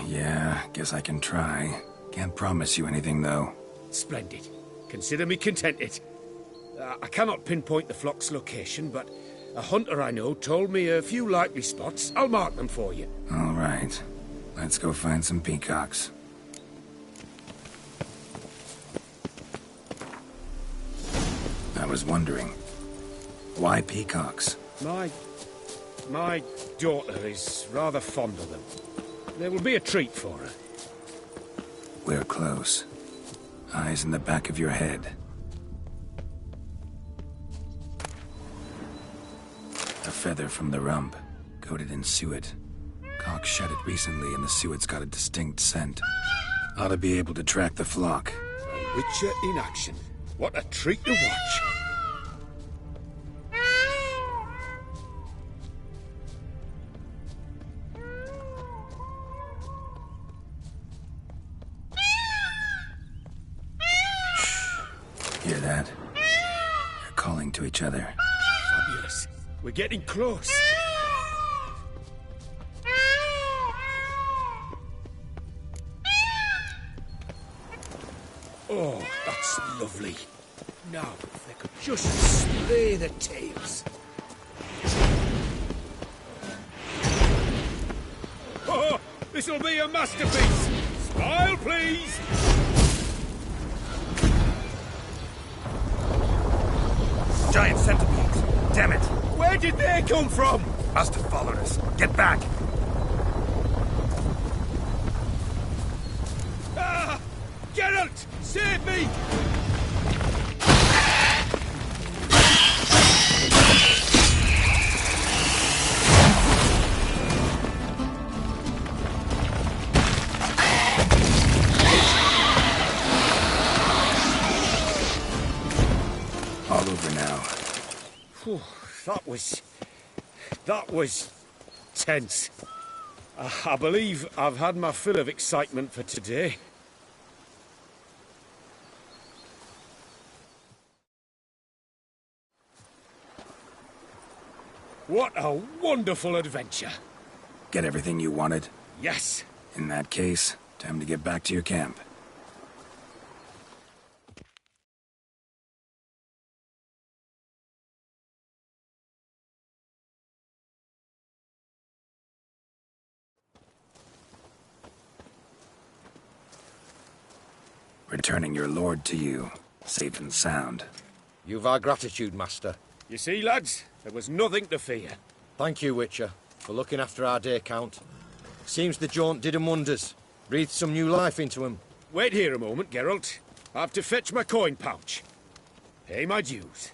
Speaker 2: Yeah, guess I can try. Can't promise you anything, though.
Speaker 12: Splendid. Consider me contented. I cannot pinpoint the flock's location, but a hunter I know told me a few likely spots. I'll mark them for you.
Speaker 2: All right. Let's go find some peacocks. I was wondering, why peacocks?
Speaker 12: My daughter is rather fond of them. There will be a treat for her.
Speaker 2: We're close. Eyes in the back of your head. A feather from the rump, coated in suet. Cock shed it recently and the suet's got a distinct scent. Ought to be able to track the flock.
Speaker 12: A witcher in action. What a treat to watch.
Speaker 2: Hear that? They're calling to each other.
Speaker 12: Fabulous. We're getting close. Oh, that's lovely. Now, if they could just splay the tails. Oh, this'll be a masterpiece. Smile, please.
Speaker 2: Giant centipedes. Damn it.
Speaker 12: Where did they come from?
Speaker 2: Must have followed us. Get back.
Speaker 12: Ah! Geralt! Save me!
Speaker 2: All over now.
Speaker 12: Whew, that was tense. I believe I've had my fill of excitement for today. What a wonderful adventure.
Speaker 2: Get everything you wanted?
Speaker 12: Yes.
Speaker 2: In that case, time to get back to your camp. Returning your lord to you, safe and sound.
Speaker 4: You've our gratitude, Master.
Speaker 12: You see, lads, there was nothing to fear.
Speaker 4: Thank you, Witcher, for looking after our day count. Seems the jaunt did 'em wonders. Breathed some new life into 'em.
Speaker 12: Wait here a moment, Geralt. I have to fetch my coin pouch. Pay my dues.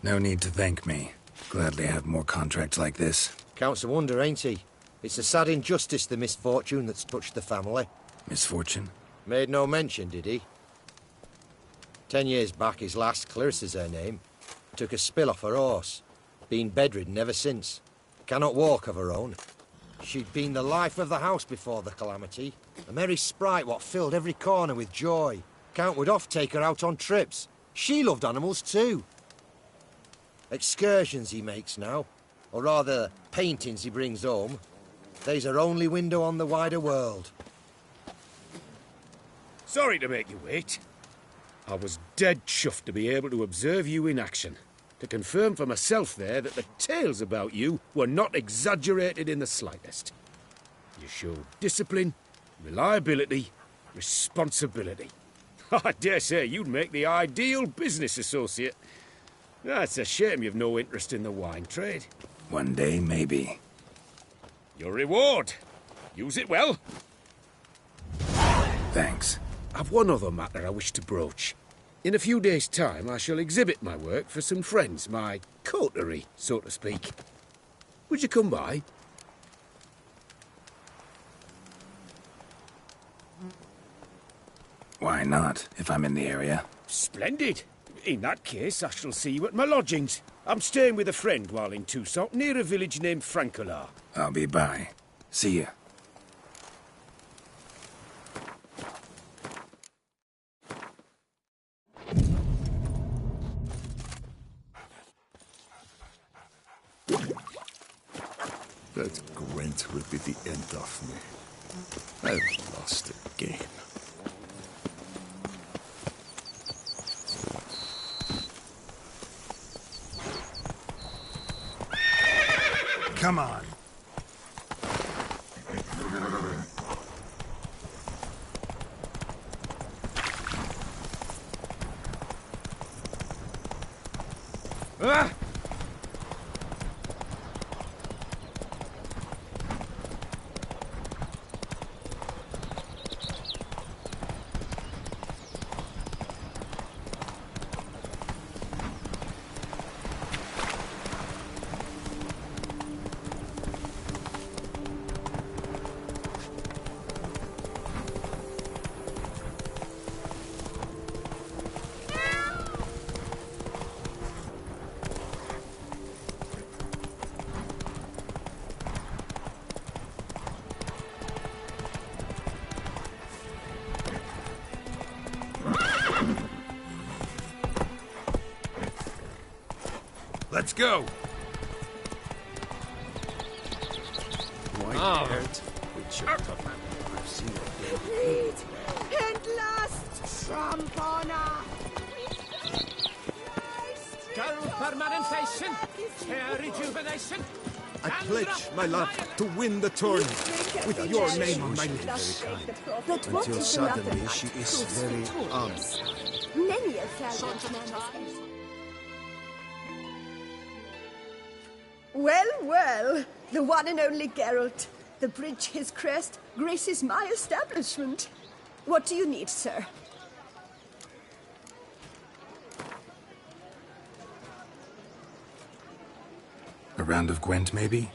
Speaker 2: No need to thank me. Gladly have more contracts like this.
Speaker 4: Counts a wonder, ain't he? It's a sad injustice, the misfortune that's touched the family.
Speaker 2: Misfortune?
Speaker 4: Made no mention, did he? 10 years back, his lass, Clarissa's her name, took a spill off her horse. Been bedridden ever since. Cannot walk of her own. She'd been the life of the house before the calamity. A merry sprite what filled every corner with joy. Count would oft take her out on trips. She loved animals too. Excursions he makes now, or rather, paintings he brings home. They's her only window on the wider world.
Speaker 12: Sorry to make you wait. I was dead chuffed to be able to observe you in action. To confirm for myself there that the tales about you were not exaggerated in the slightest. You showed discipline, reliability, responsibility. I dare say you'd make the ideal business associate. It's a shame you've no interest in the wine trade.
Speaker 2: One day, maybe.
Speaker 12: Your reward. Use it well.
Speaker 2: Thanks.
Speaker 12: I've one other matter I wish to broach. In a few days' time, I shall exhibit my work for some friends, my coterie, so to speak. Would you come by?
Speaker 2: Why not, if I'm in the area?
Speaker 12: Splendid. In that case, I shall see you at my lodgings. I'm staying with a friend while in Toussaint, near a village named Francois.
Speaker 2: I'll be by. See ya.
Speaker 11: That Gwent will be the end of me. I've lost again.
Speaker 2: Come on.
Speaker 12: Ah!
Speaker 11: Let's go!
Speaker 4: White-haired Witcher. I've seen it.
Speaker 10: Lead and last Trampona.
Speaker 3: Go permanentation, hair rejuvenation.
Speaker 1: I pledge my love to win the tournament with your name on my lips.
Speaker 10: But what
Speaker 4: Until
Speaker 10: is another
Speaker 4: suddenly
Speaker 10: night
Speaker 4: she is
Speaker 10: proves
Speaker 4: very
Speaker 10: victorious?
Speaker 4: honest.
Speaker 10: Many a valiant man has been. Well, well, the one and only Geralt. The bridge his crest graces my establishment. What do you need, sir?
Speaker 2: A round of Gwent, maybe?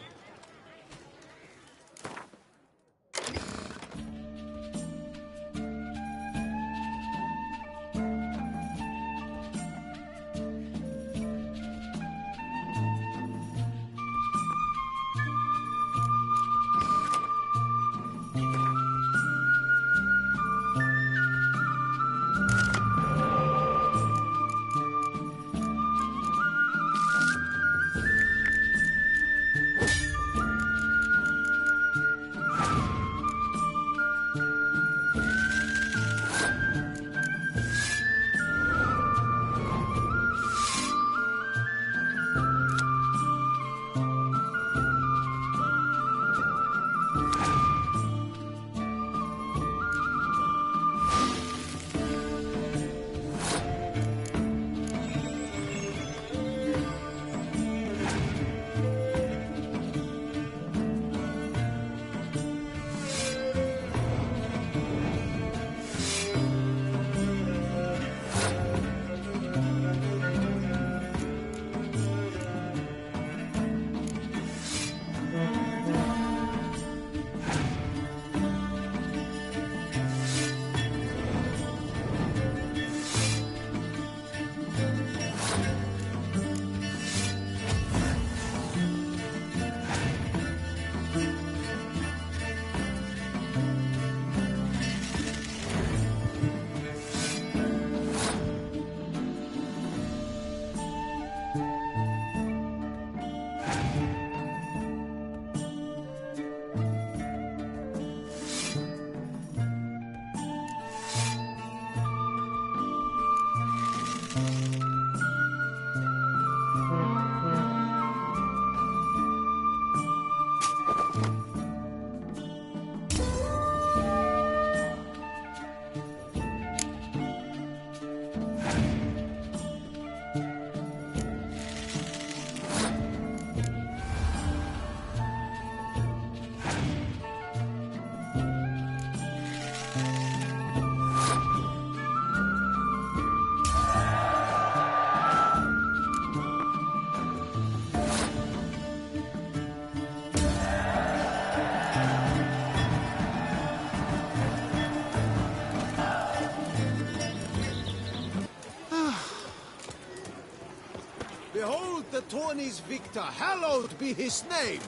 Speaker 13: Behold the Tawny's victor, hallowed be his name!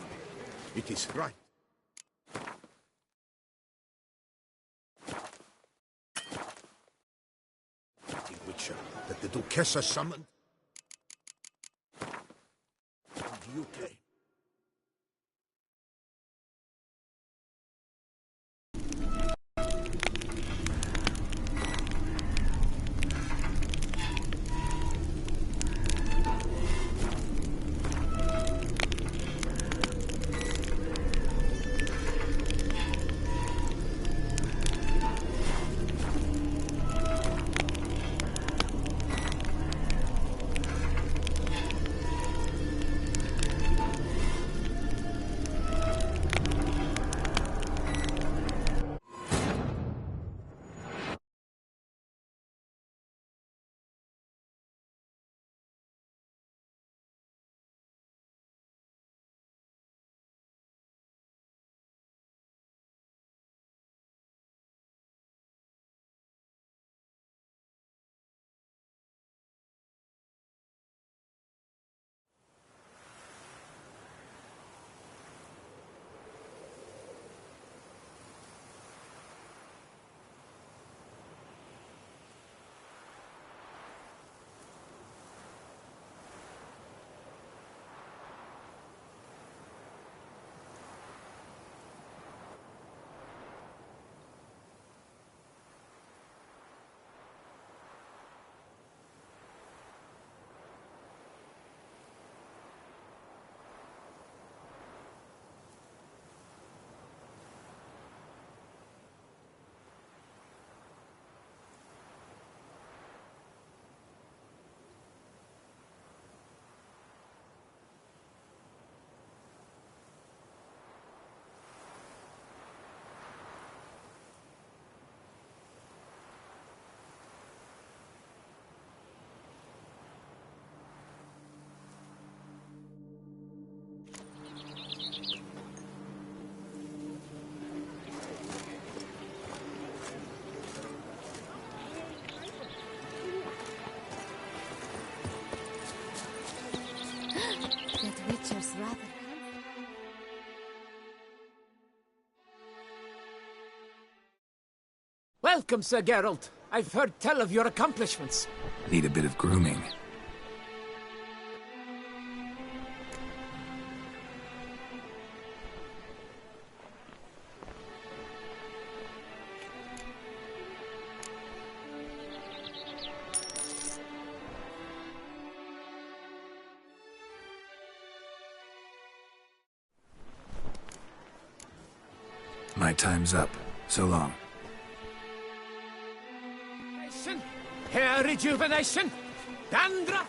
Speaker 1: It is right. The Witcher that the Duchessa summoned. And you came.
Speaker 8: That Witcher's rather...
Speaker 14: Welcome, Sir Geralt. I've heard tell of your accomplishments.
Speaker 2: Need a bit of grooming. My time's up. So long.
Speaker 14: Hair rejuvenation! Dandruff!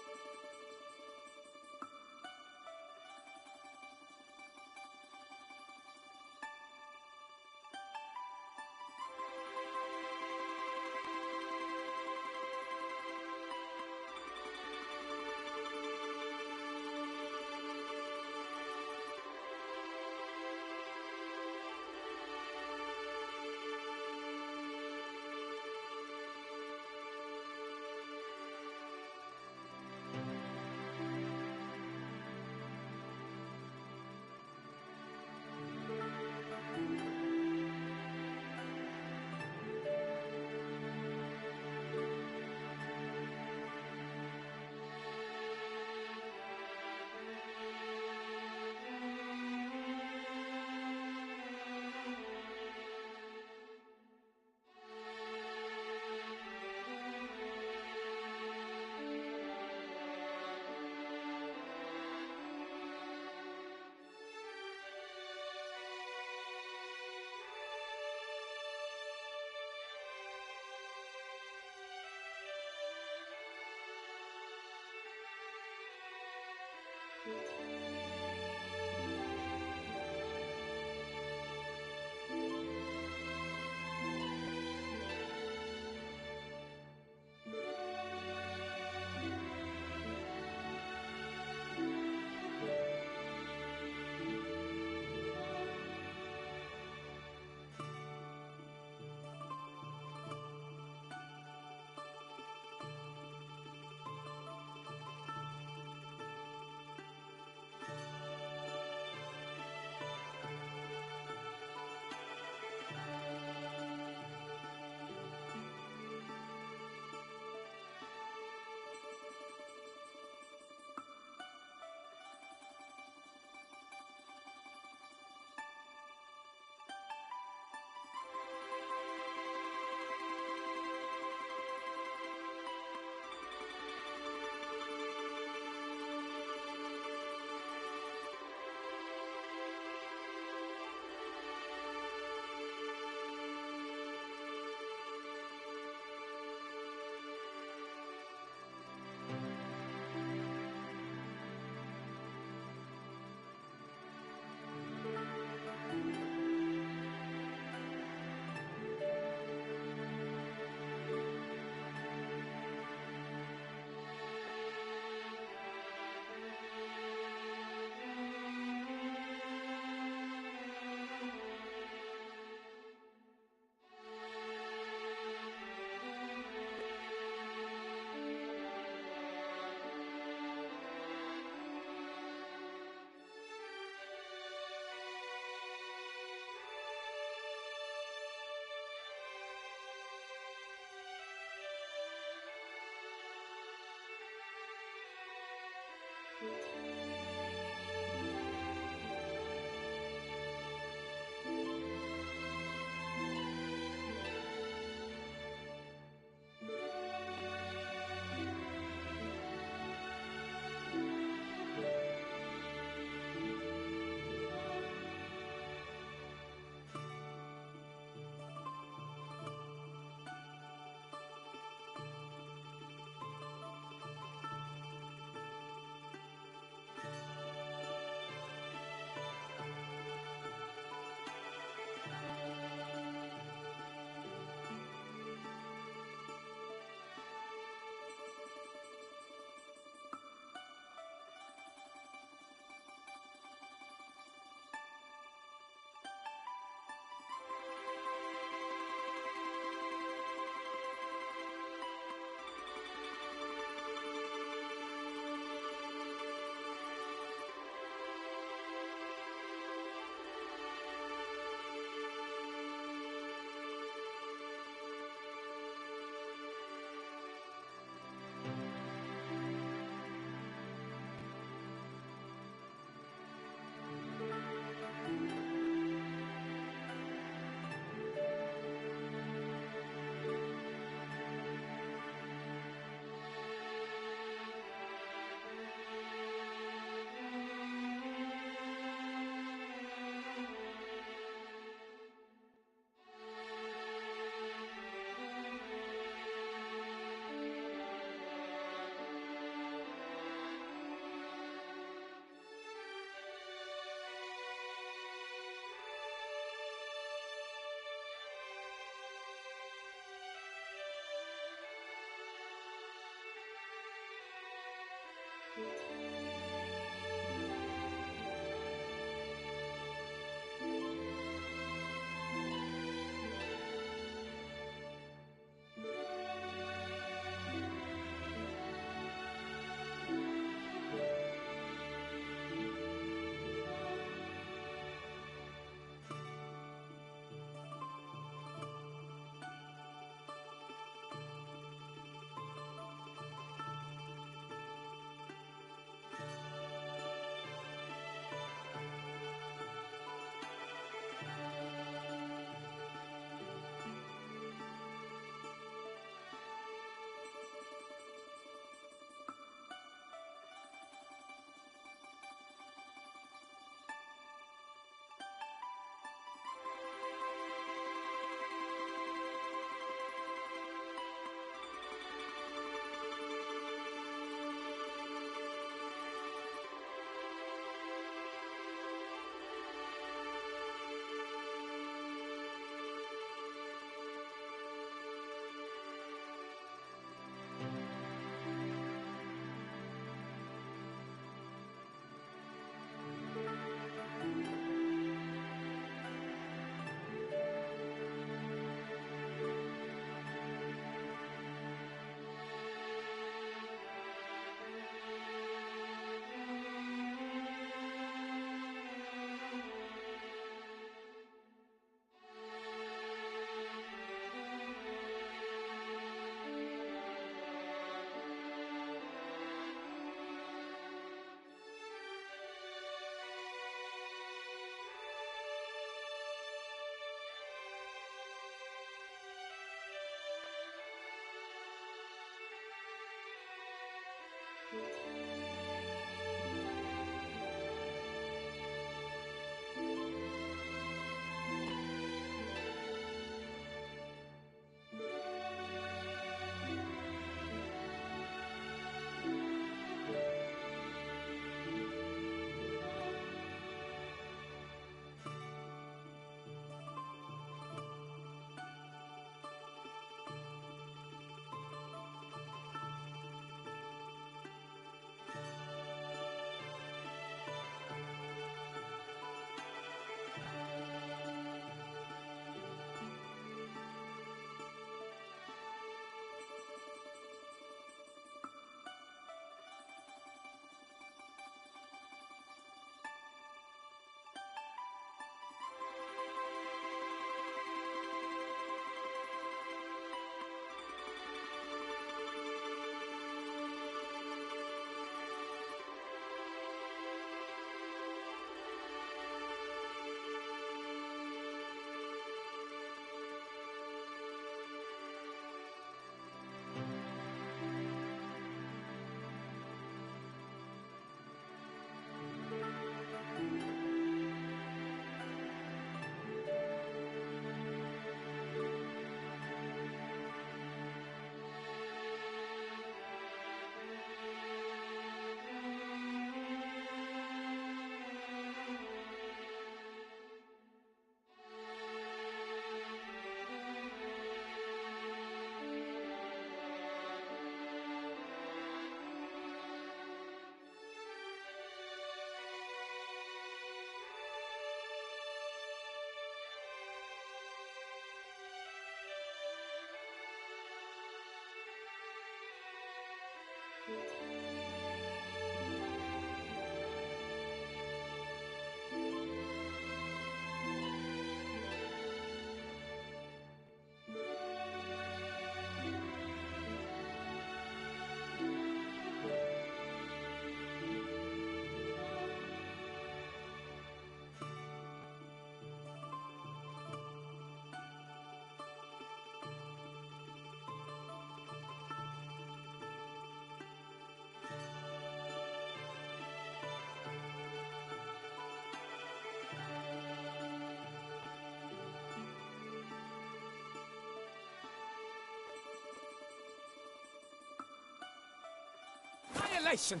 Speaker 14: Annihilation!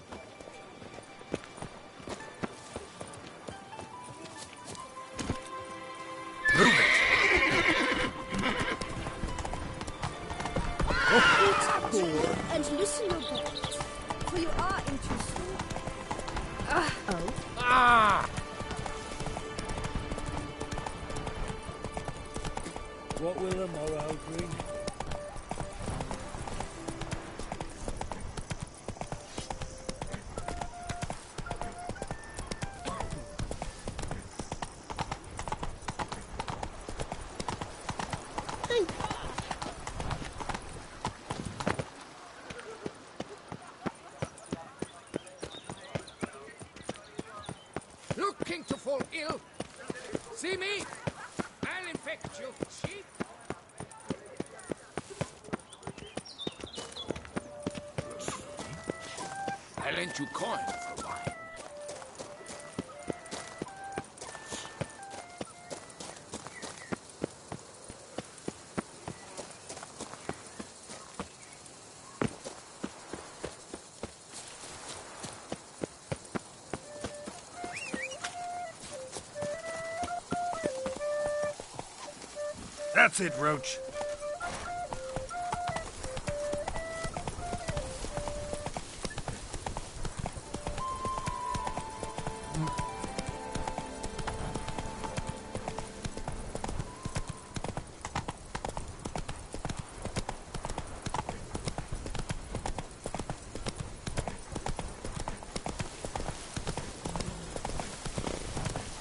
Speaker 10: And listen your bones, for you are in too soon. Oh.
Speaker 14: Ah!
Speaker 13: What will the morrow bring?
Speaker 14: Looking to fall ill? See me? I'll infect you, cheat! I lent you coin for a while.
Speaker 2: That's it, Roach.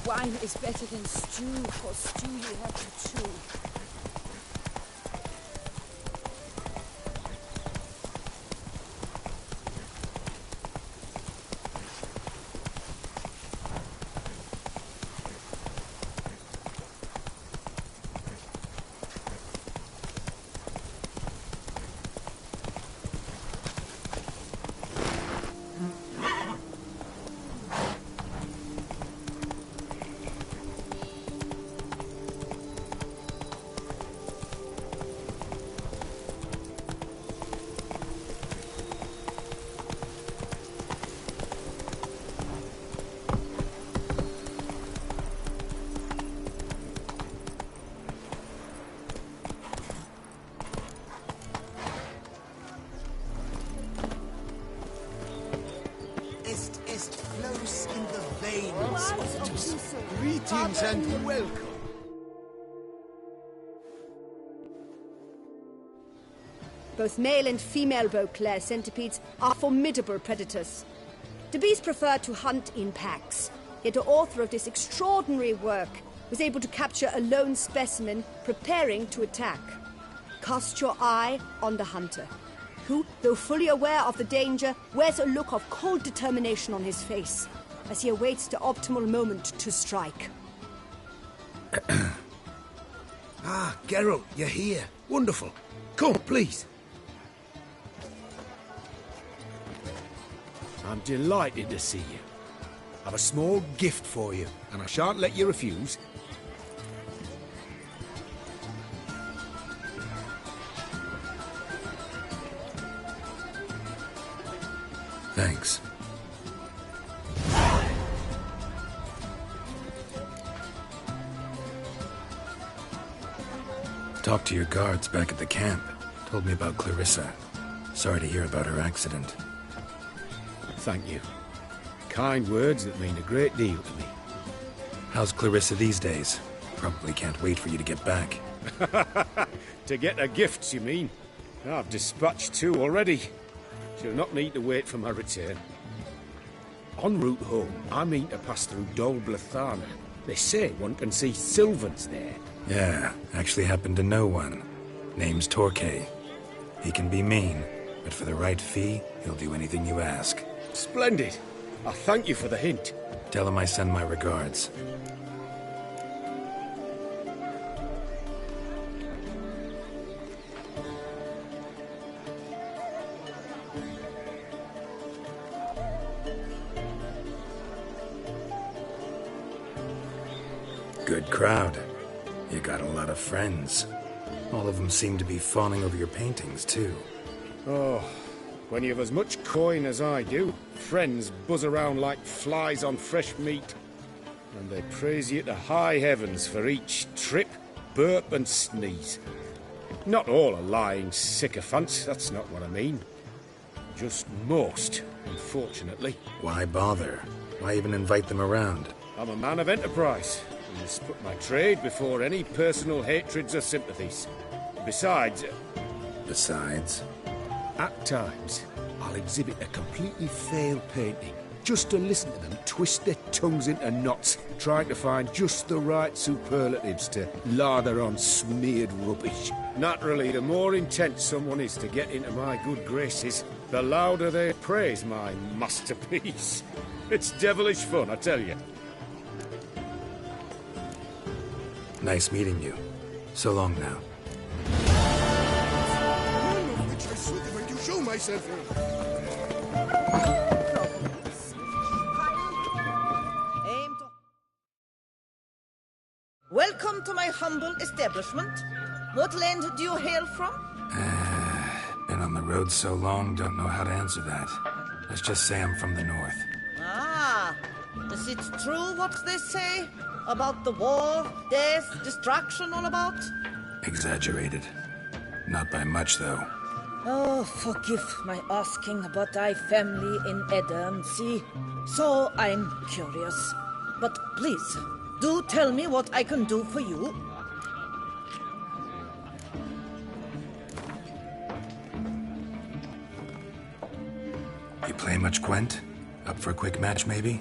Speaker 10: Wine is better than stew, for stew you have to chew.
Speaker 13: Close in the veins, Optus. Greetings and welcome.
Speaker 10: Both male and female Beauclair centipedes are formidable predators. The bees prefer to hunt in packs, yet the author of this extraordinary work was able to capture a lone specimen preparing to attack. Cast your eye on the hunter, who, though fully aware of the danger, wears a look of cold determination on his face as he awaits the optimal moment to strike.
Speaker 1: Ah, Geralt, you're here. Wonderful. Come, please. I'm delighted to see you. I've a small gift for you, and I shan't let you refuse.
Speaker 2: Thanks. Talked to your guards back at the camp. Told me about Clarissa. Sorry to hear about her accident.
Speaker 1: Thank you. Kind words that mean a great deal to me.
Speaker 2: How's Clarissa these days? Probably can't wait for you to get back.
Speaker 12: To get her gifts, you mean? I've dispatched 2 already. She'll not need to wait for my return. En route home, I mean to pass through Dol Blathana. They say one can see Sylvans there.
Speaker 2: Yeah, actually happen to know one. Name's Torquay. He can be mean, but for the right fee, he'll do anything you ask.
Speaker 12: Splendid. I thank you for the hint.
Speaker 2: Tell him I send my regards. Good crowd. You got a lot of friends. All of them seem to be fawning over your paintings, too.
Speaker 12: Oh, when you have as much coin as I do, friends buzz around like flies on fresh meat. And they praise you to high heavens for each trip, burp and sneeze. Not all are lying sycophants, that's not what I mean. Just most, unfortunately.
Speaker 2: Why bother? Why even invite them around?
Speaker 12: I'm a man of enterprise. I must put my trade before any personal hatreds or sympathies. Besides... At times, I'll exhibit a completely failed painting, just to listen to them twist their tongues into knots, trying to find just the right superlatives to lather on smeared rubbish. Naturally, the more intent someone is to get into my good graces, the louder they praise my masterpiece. It's devilish fun, I tell you.
Speaker 2: Nice meeting you. So long now.
Speaker 11: Show myself.
Speaker 15: Welcome to my humble establishment. What land do you hail from?
Speaker 2: Been on the road so long, don't know how to answer that. Let's just say I'm from the north.
Speaker 15: Ah, is it true what they say about the war, death, destruction all about?
Speaker 2: Exaggerated. Not by much, though.
Speaker 15: Oh, forgive my asking about thy family in Edern, see? So I'm curious. But please, do tell me what I can do for you.
Speaker 2: You play much Gwent? Up for a quick match, maybe?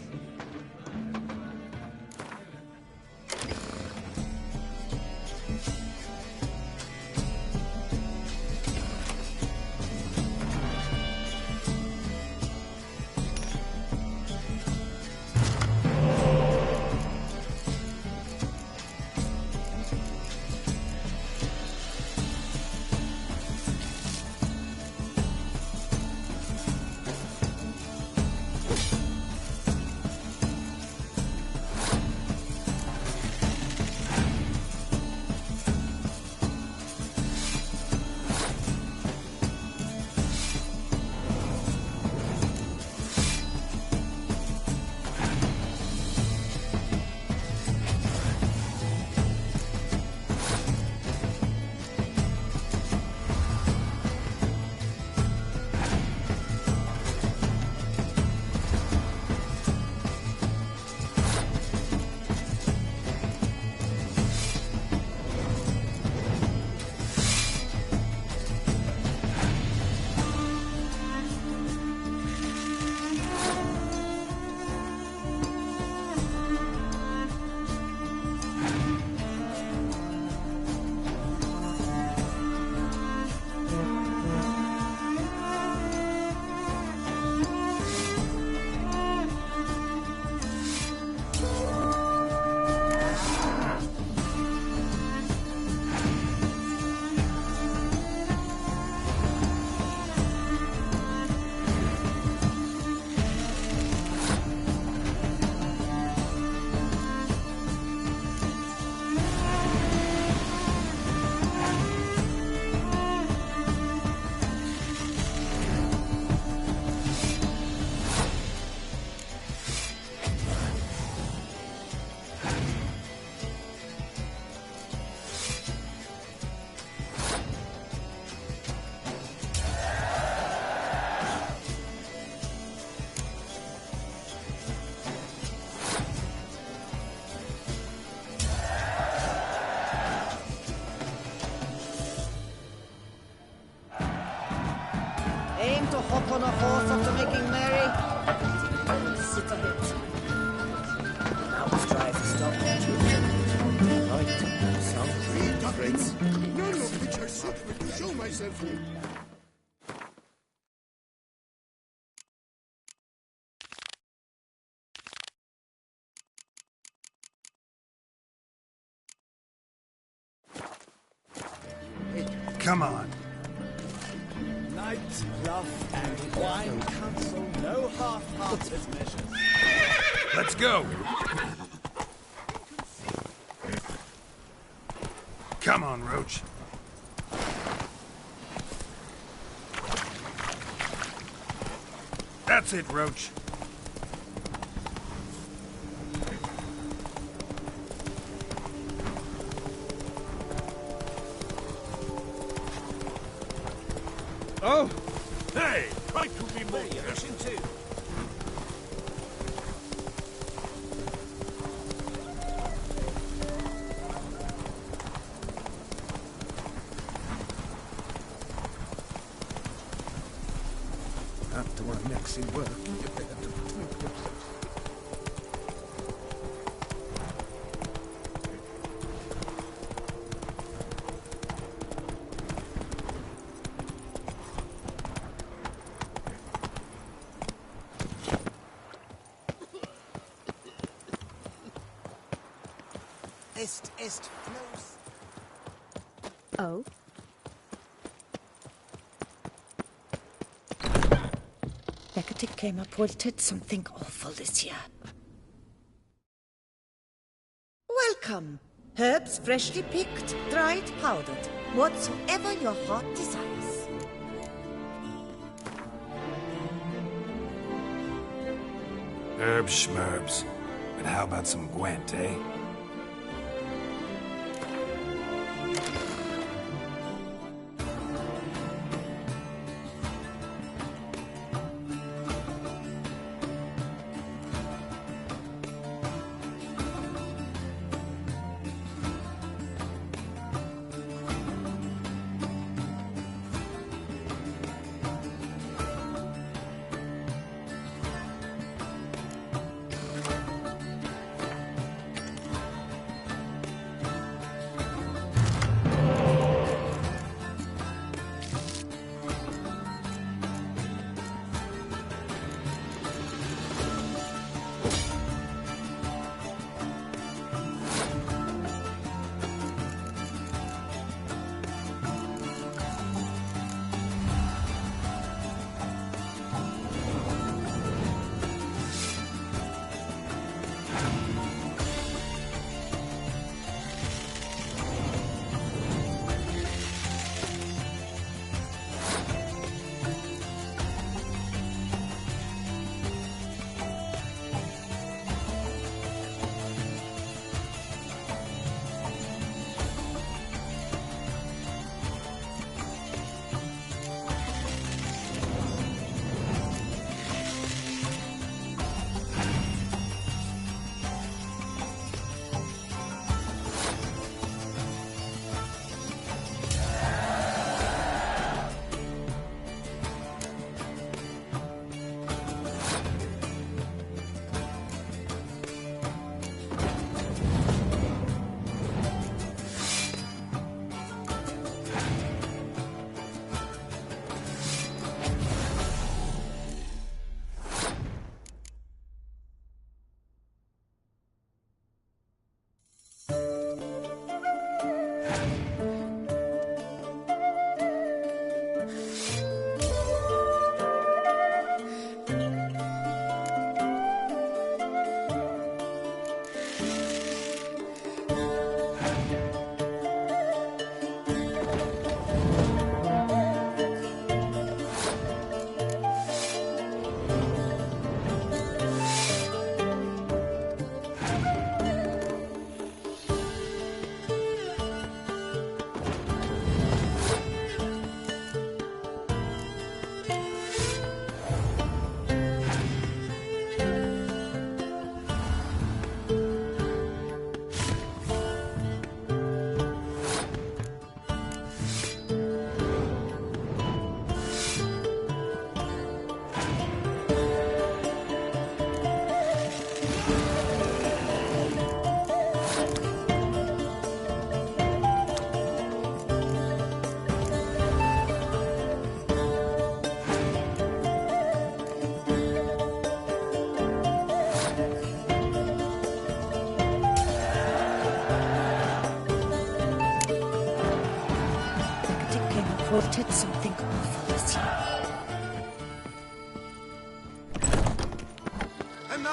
Speaker 15: time to hop on a horse after making merry. Sit a bit. Now let's try to stop. Right. Sounds Fritz.
Speaker 11: None of which I suitable to show myself in.
Speaker 2: Come on.
Speaker 7: Night, bluff, and wine cancel no half-hearted measures.
Speaker 2: Let's go. Come on, Roach. That's it, Roach.
Speaker 12: Oh!
Speaker 9: Hey, try to be more patient too.
Speaker 1: After our necks in work, you better to think yourself.
Speaker 13: Est close.
Speaker 8: Oh?
Speaker 15: Hecate came up wilted something awful this year. Welcome. Herbs freshly picked, dried, powdered. Whatsoever your heart desires.
Speaker 2: Herbs schmerbs. But how about some Gwent, eh?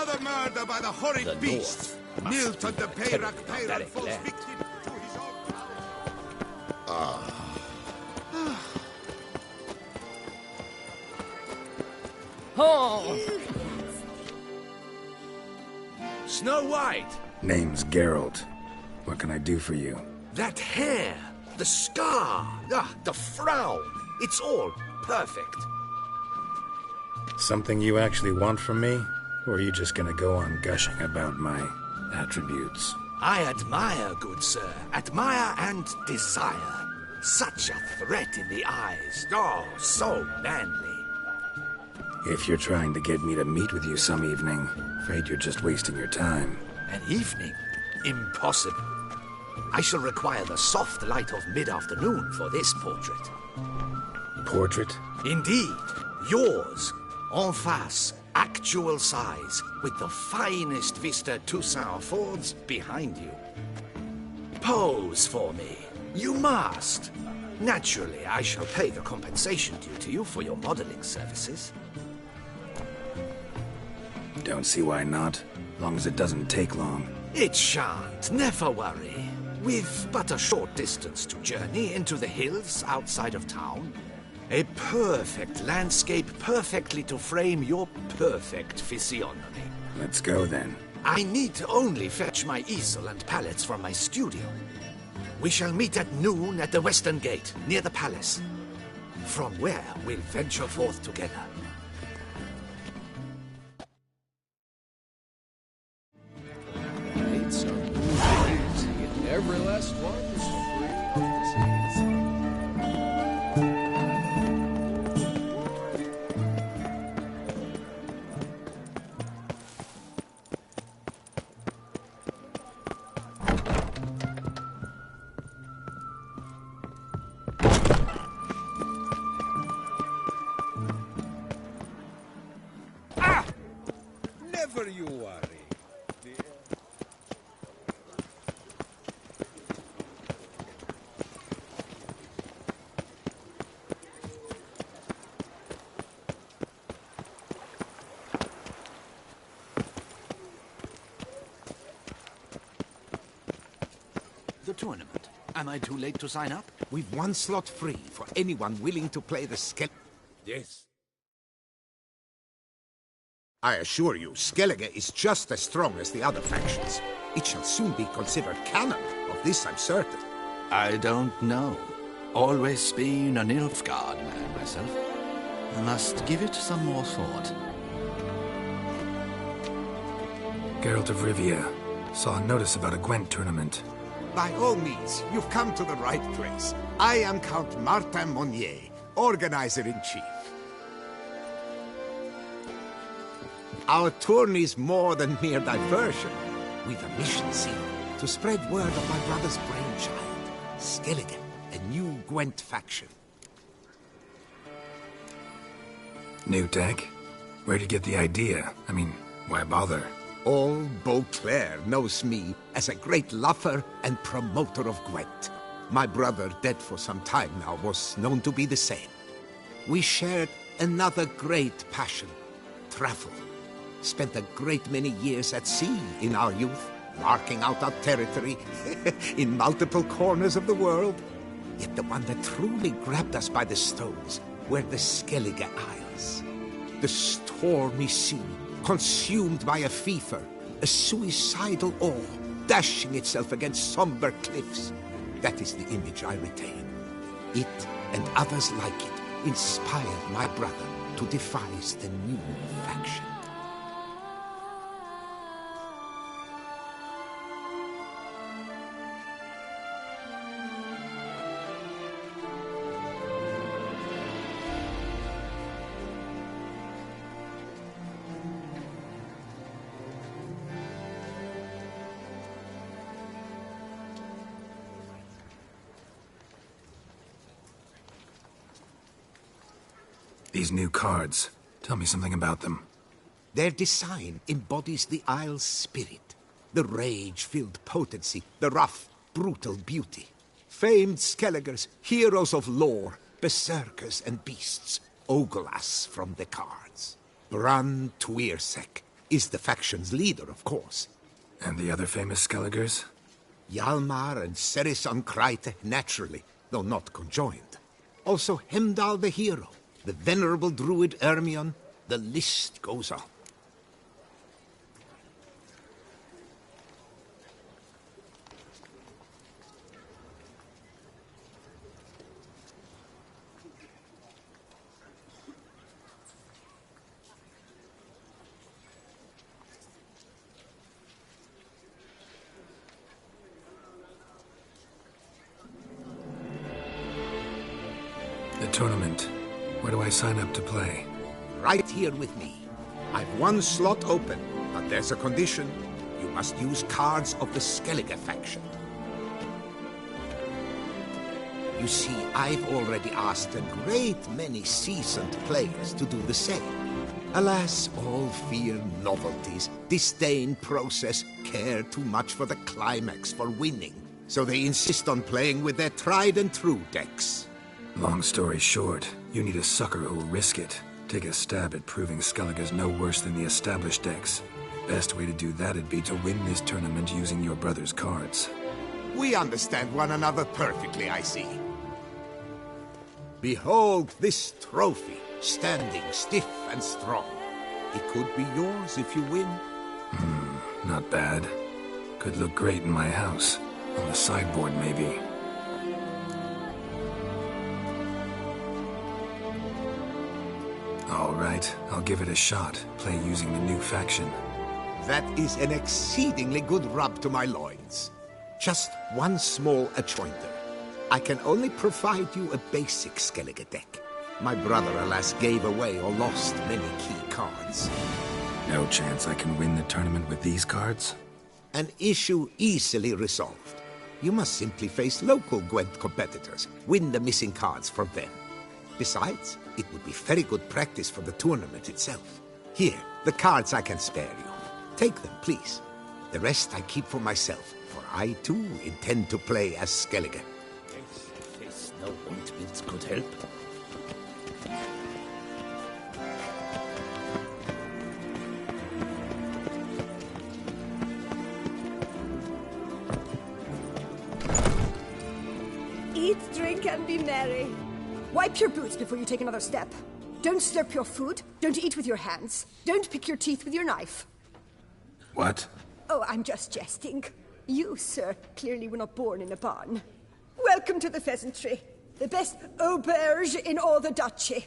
Speaker 13: Another murder by the horrid
Speaker 7: The
Speaker 13: beast!
Speaker 7: North must
Speaker 13: Milton
Speaker 7: be
Speaker 13: the
Speaker 7: terribly
Speaker 13: Peyrac falls
Speaker 7: glad.
Speaker 13: victim to his own...
Speaker 15: Oh!
Speaker 9: Snow White!
Speaker 2: Name's Geralt. What can I do for you?
Speaker 9: That hair! The scar! The frown! It's all perfect.
Speaker 2: Something you actually want from me? Or are you just gonna go on gushing about my attributes?
Speaker 9: I admire, good sir. Admire and desire. Such a threat in the eyes. Oh, so manly.
Speaker 2: If you're trying to get me to meet with you some evening, afraid you're just wasting your time.
Speaker 9: An evening? Impossible. I shall require the soft light of mid-afternoon for this portrait.
Speaker 2: Portrait?
Speaker 9: Indeed. Yours. En face. Actual size. With the finest vista Toussaint affords behind you. Pose for me. You must. Naturally, I shall pay the compensation due to you for your modeling services.
Speaker 2: Don't see why not. Long as it doesn't take long.
Speaker 9: It shan't. Never worry. With but a short distance to journey into the hills outside of town, a perfect landscape perfectly to frame your perfect physiognomy.
Speaker 2: Let's go then.
Speaker 9: I need only fetch my easel and palettes from my studio. We shall meet at noon at the western gate, near the palace. From where we'll venture forth together.
Speaker 14: Need some movies. Getting every last one is free of disease.
Speaker 13: Never you worry.
Speaker 9: The tournament. Am I too late to sign up?
Speaker 1: We've one slot free for anyone willing to play the Skellige.
Speaker 13: Yes.
Speaker 1: I assure you, Skellige is just as strong as the other factions. It shall soon be considered canon. Of this I'm certain.
Speaker 9: I don't know. Always been an Nilfgaard man myself. I must give it some more thought.
Speaker 2: Geralt of Rivia. Saw a notice about a Gwent tournament.
Speaker 1: By all means, you've come to the right place. I am Count Martin Monnier, organizer-in-chief. Our tourney's more than mere diversion. We've a mission, see, to spread word of my brother's brainchild, Skellige, a new Gwent faction.
Speaker 2: New tech? Where'd you get the idea? I mean, why bother?
Speaker 1: All Beauclair knows me as a great lover and promoter of Gwent. My brother, dead for some time now, was known to be the same. We shared another great passion, travel. Spent a great many years at sea in our youth, marking out our territory in multiple corners of the world. Yet the one that truly grabbed us by the stones were the Skellige Isles. The stormy sea, consumed by a fever, a suicidal awe, dashing itself against somber cliffs. That is the image I retain. It and others like it inspired my brother to devise the new faction.
Speaker 2: These new cards. Tell me something about them.
Speaker 1: Their design embodies the Isle's spirit. The rage-filled potency, the rough, brutal beauty. Famed Skelligers, heroes of lore, berserkers and beasts, ogle us from the cards. Bran Tuirsek, is the faction's leader, of course.
Speaker 2: And the other famous Skelligers?
Speaker 1: Hjalmar and Cerison Kreite, naturally, though not conjoined. Also Hemdal the hero, the venerable druid Ermion, the list goes on.
Speaker 2: The tournament. Where do I sign up to play?
Speaker 1: Right here with me. I've one slot open, but there's a condition. You must use cards of the Skellige faction. You see, I've already asked a great many seasoned players to do the same. Alas, all fear novelties, disdain process, care too much for the climax for winning. So they insist on playing with their tried and true decks.
Speaker 2: Long story short, you need a sucker who'll risk it. Take a stab at proving Skellige's no worse than the established decks. Best way to do that'd be to win this tournament using your brother's cards.
Speaker 1: We understand one another perfectly, I see. Behold this trophy, standing stiff and strong. It could be yours if you win.
Speaker 2: Not bad. Could look great in my house. On the sideboard, maybe. All right, I'll give it a shot. Play using the new faction.
Speaker 1: That is an exceedingly good rub to my loins. Just one small adjoinder. I can only provide you a basic Skellige deck. My brother, alas, gave away or lost many key cards.
Speaker 2: No chance I can win the tournament with these cards?
Speaker 1: An issue easily resolved. You must simply face local Gwent competitors, win the missing cards from them. Besides, it would be very good practice for the tournament itself. Here, the cards I can spare you. Take them, please. The rest I keep for myself, for I too intend to play as Skellige.
Speaker 13: Yes, no ointments could help.
Speaker 10: Eat, drink, and be merry. Wipe your boots before you take another step. Don't slurp your food. Don't eat with your hands. Don't pick your teeth with your knife.
Speaker 2: What?
Speaker 10: Oh, I'm just jesting. You, sir, clearly were not born in a barn. Welcome to the pheasantry. The best auberge in all the duchy.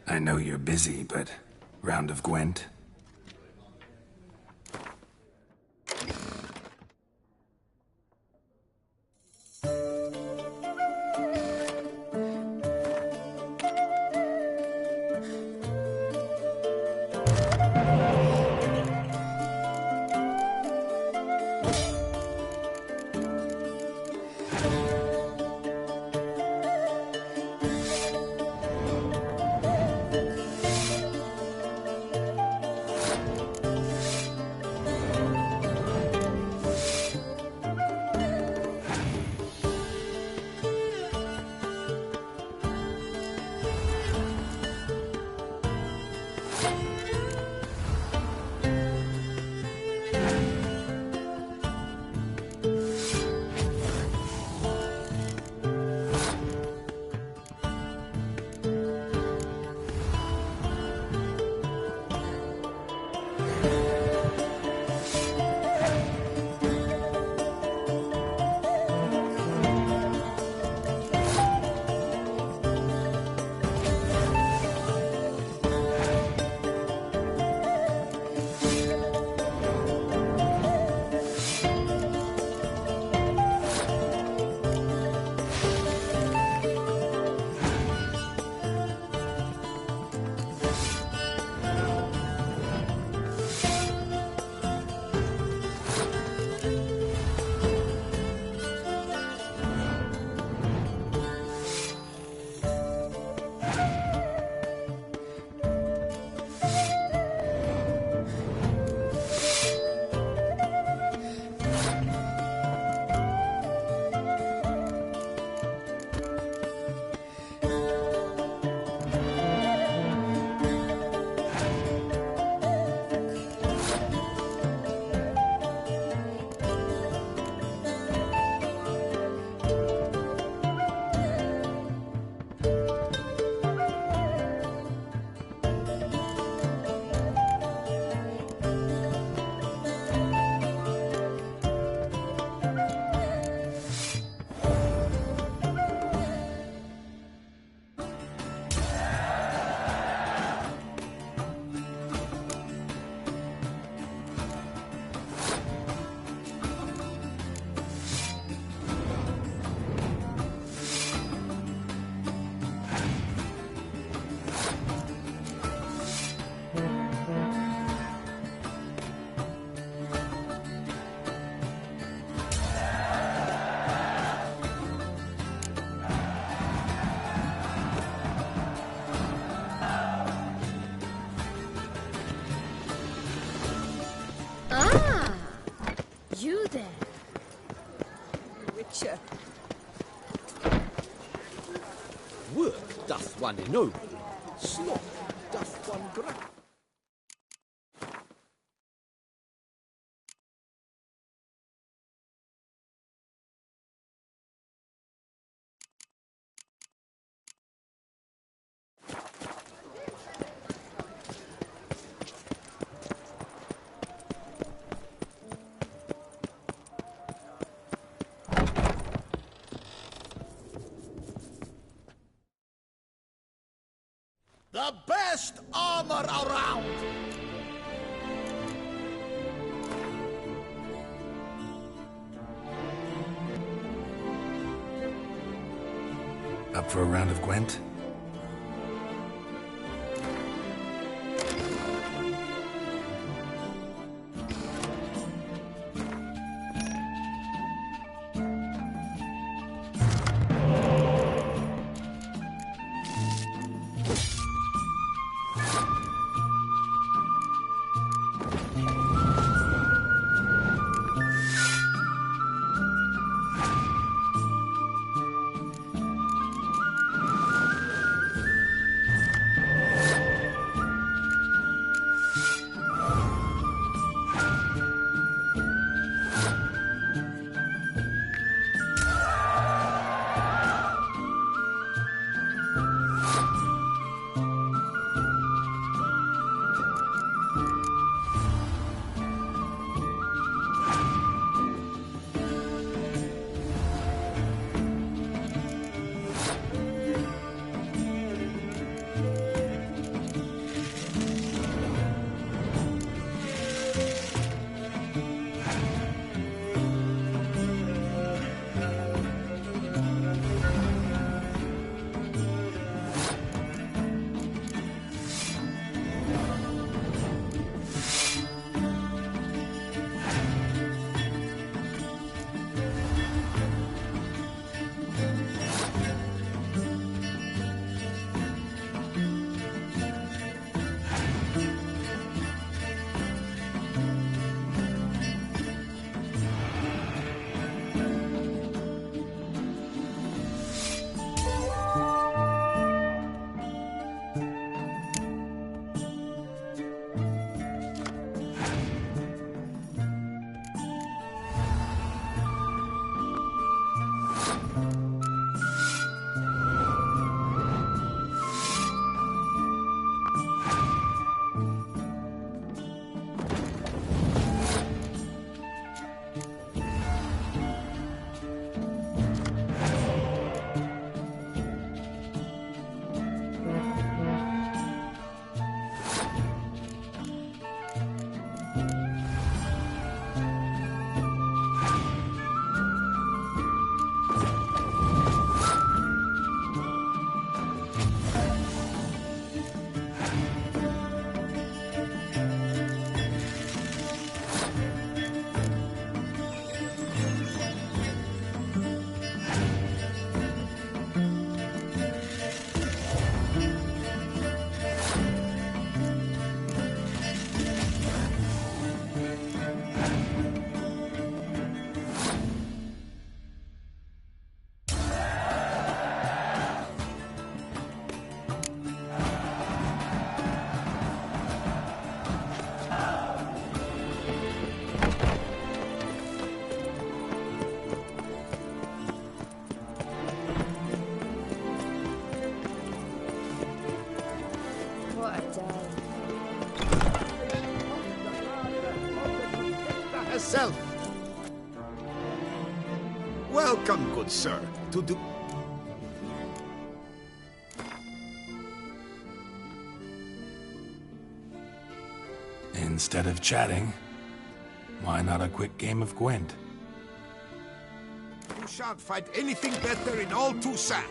Speaker 2: I know you're busy, but round of Gwent?
Speaker 8: there.
Speaker 10: Witcher.
Speaker 13: Work doth one ennoble, sloth doth one grant.
Speaker 7: The best armor around!
Speaker 2: Up for a round of Gwent?
Speaker 11: Herself. Welcome, good sir, to do...
Speaker 2: Instead of chatting, why not a quick game of Gwent?
Speaker 11: You shan't find anything better in all Toussaint.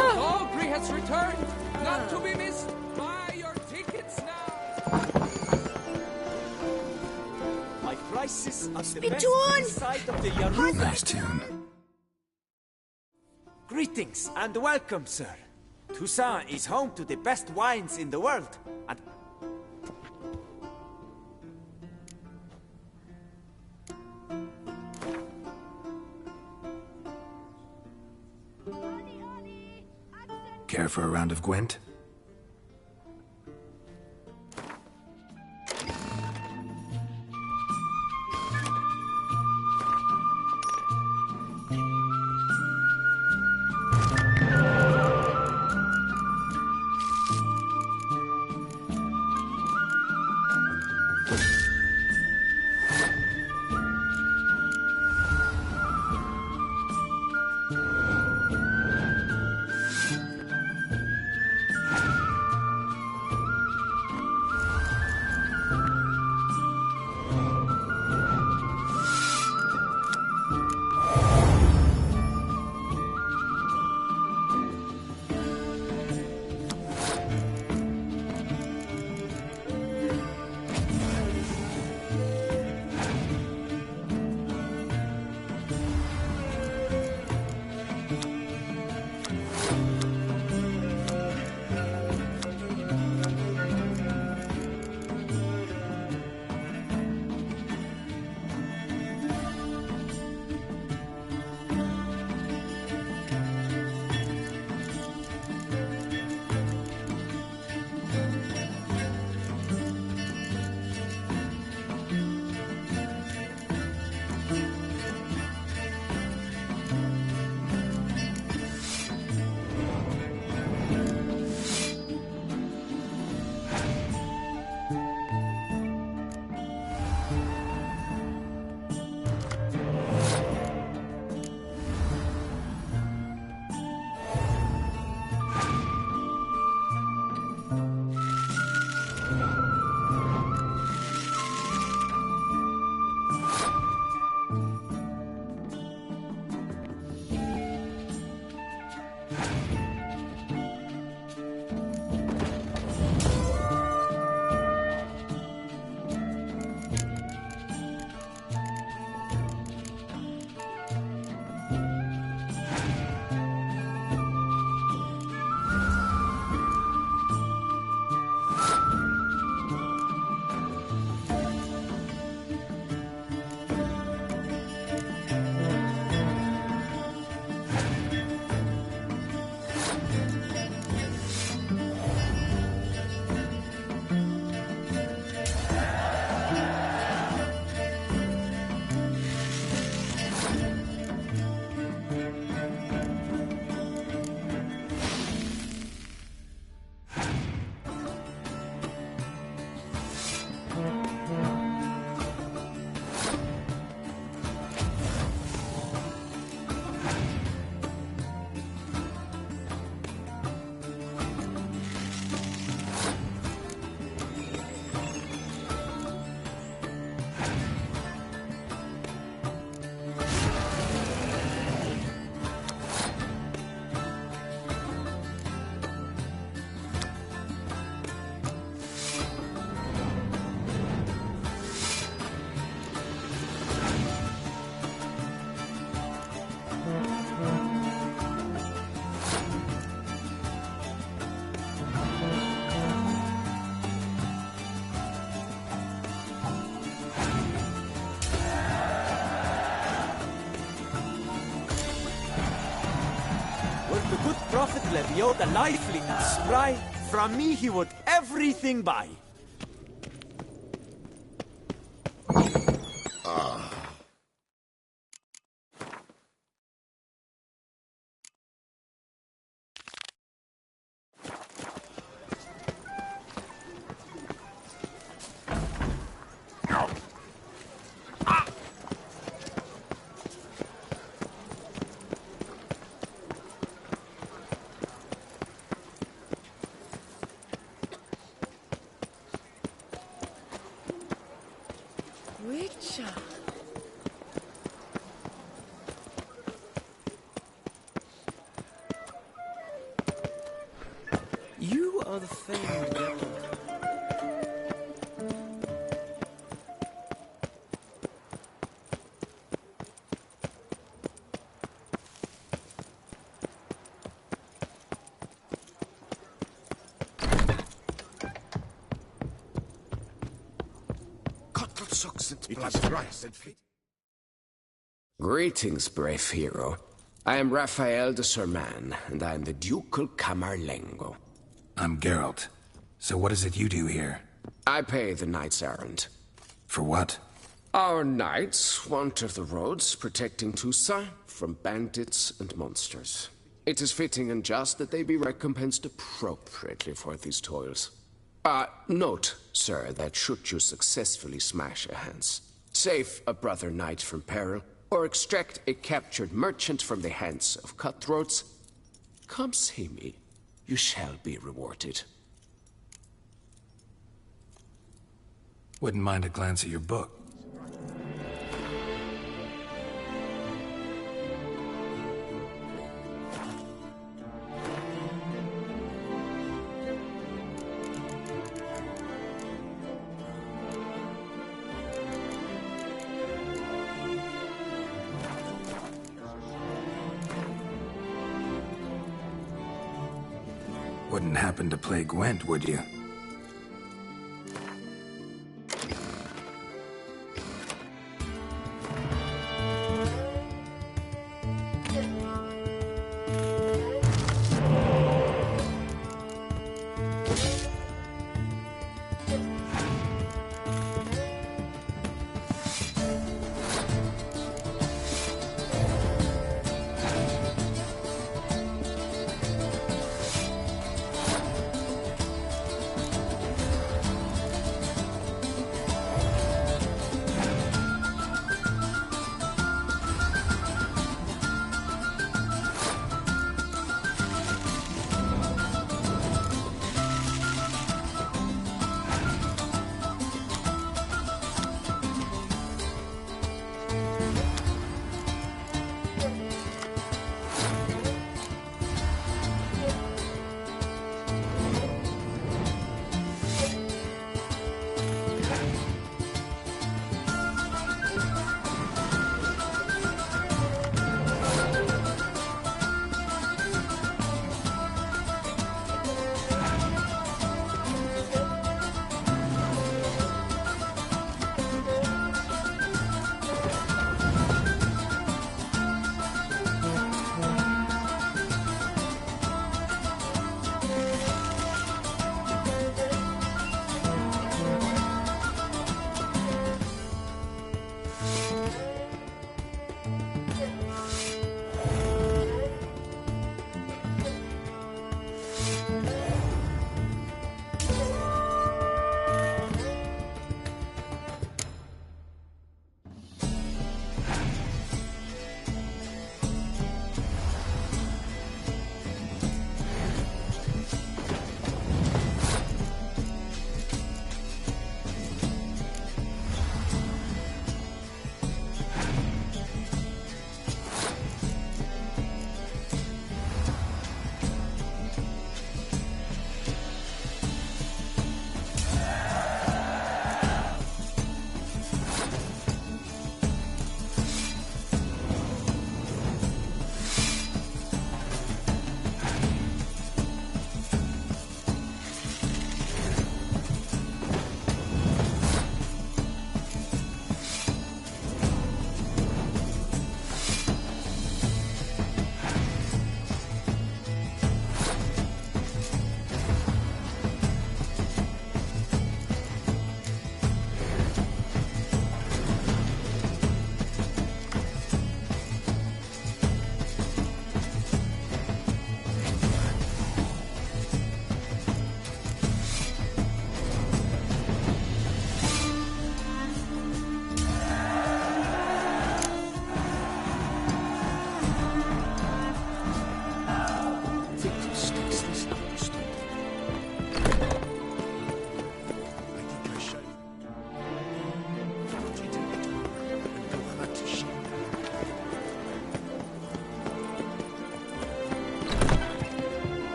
Speaker 5: Aubrey has returned, not to be missed. Buy your tickets now.
Speaker 7: My prices at the best
Speaker 10: Spittoon!
Speaker 7: side of the Yaruga.
Speaker 2: Nice tune.
Speaker 16: Greetings and welcome, sir. Toussaint is home to the best wines in the world, and
Speaker 2: Care for a round of Gwent?
Speaker 16: Prophet Leviot lively and spry, from me he would everything buy.
Speaker 7: You are the famed devil.
Speaker 17: Greetings, brave hero. I am Raphael de Serman, and I am the Ducal Camarlengo.
Speaker 2: I'm Geralt. So what is it you do here?
Speaker 17: I pay the knight's errand.
Speaker 2: For what?
Speaker 17: Our knights wander the roads, protecting Tusa from bandits and monsters. It is fitting and just that they be recompensed appropriately for these toils. Note, sir, that should you successfully smash a Hans, save a brother knight from peril, or extract a captured merchant from the hands of cutthroats, come see me. You shall be rewarded.
Speaker 2: Wouldn't mind a glance at your book. Wouldn't happen to play Gwent, would you?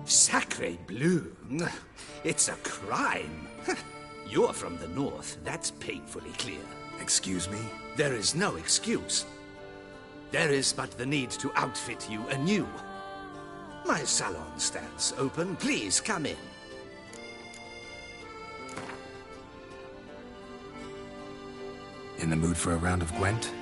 Speaker 9: Sacre bleu! It's a crime! You're from the north, that's painfully clear.
Speaker 2: Excuse me?
Speaker 9: There is no excuse. There is but the need to outfit you anew. My salon stands open. Please come in.
Speaker 2: In the mood for a round of Gwent?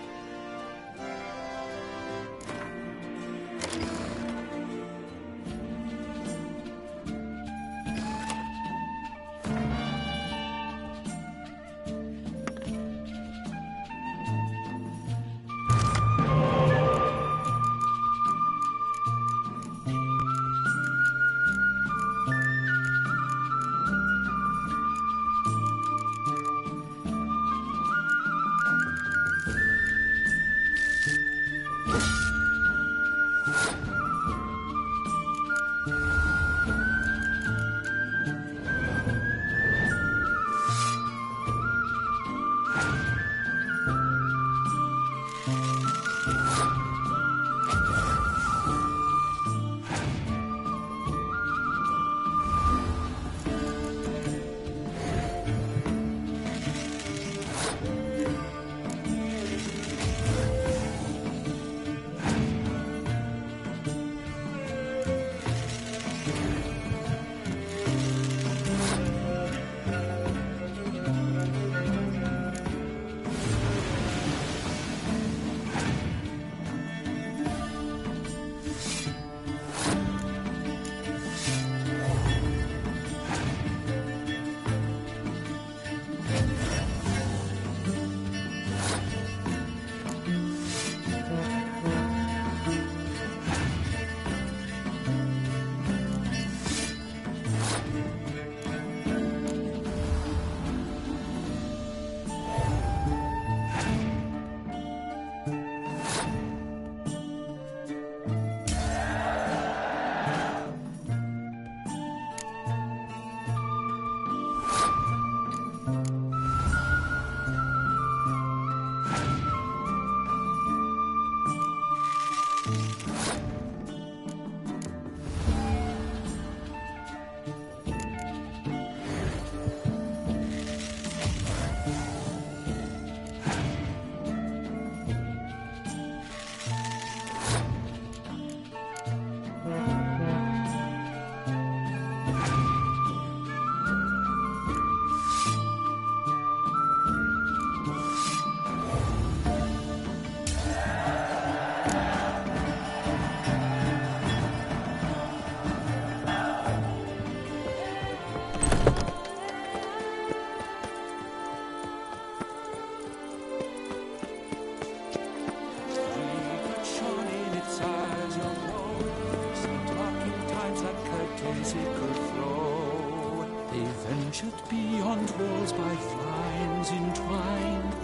Speaker 18: Ventured beyond walls by vines entwined,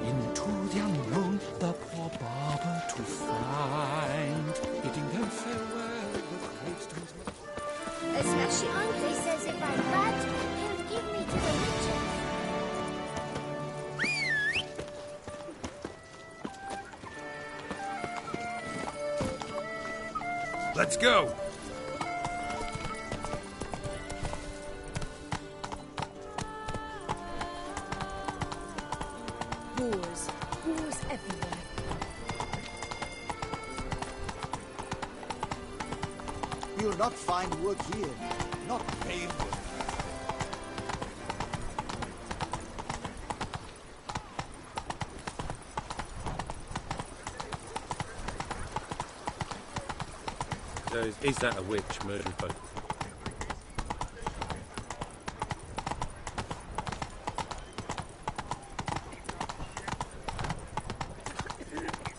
Speaker 18: into the unknown the poor barber to find, bidding them farewell with gravestones.
Speaker 19: As Smashy Uncle says if I'm bad, he'll give me to the witches.
Speaker 9: Let's go!
Speaker 10: Boars everywhere.
Speaker 13: You'll not find work here, not paved work.
Speaker 12: So is that a witch murdering folk?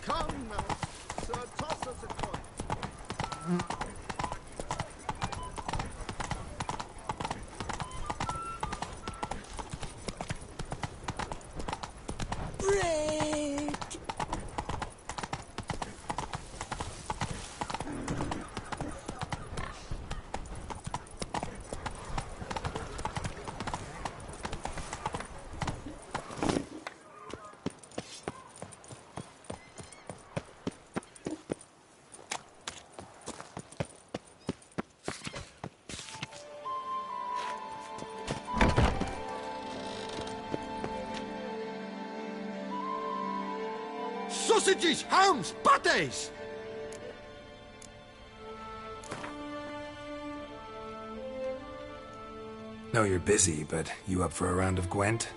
Speaker 13: Come now, sir, toss us a coin.
Speaker 15: Break!
Speaker 4: Sausages, hams, pâtés!
Speaker 2: Know you're busy, but you up for a round of Gwent?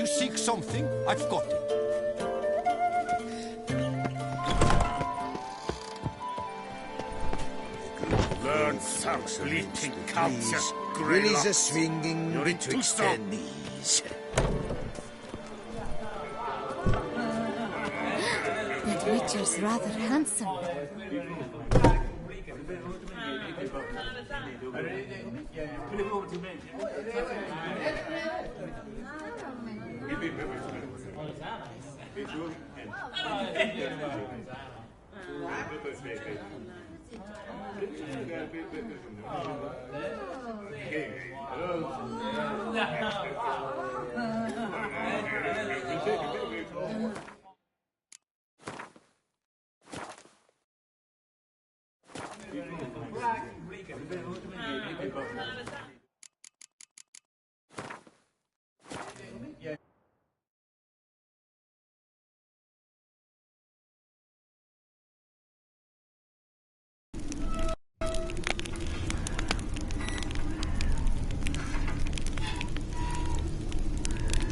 Speaker 4: You seek something? I've got it.
Speaker 12: Learn some bleating counts of
Speaker 20: Willies are swinging betwixt their knees.
Speaker 8: That Witcher's rather handsome.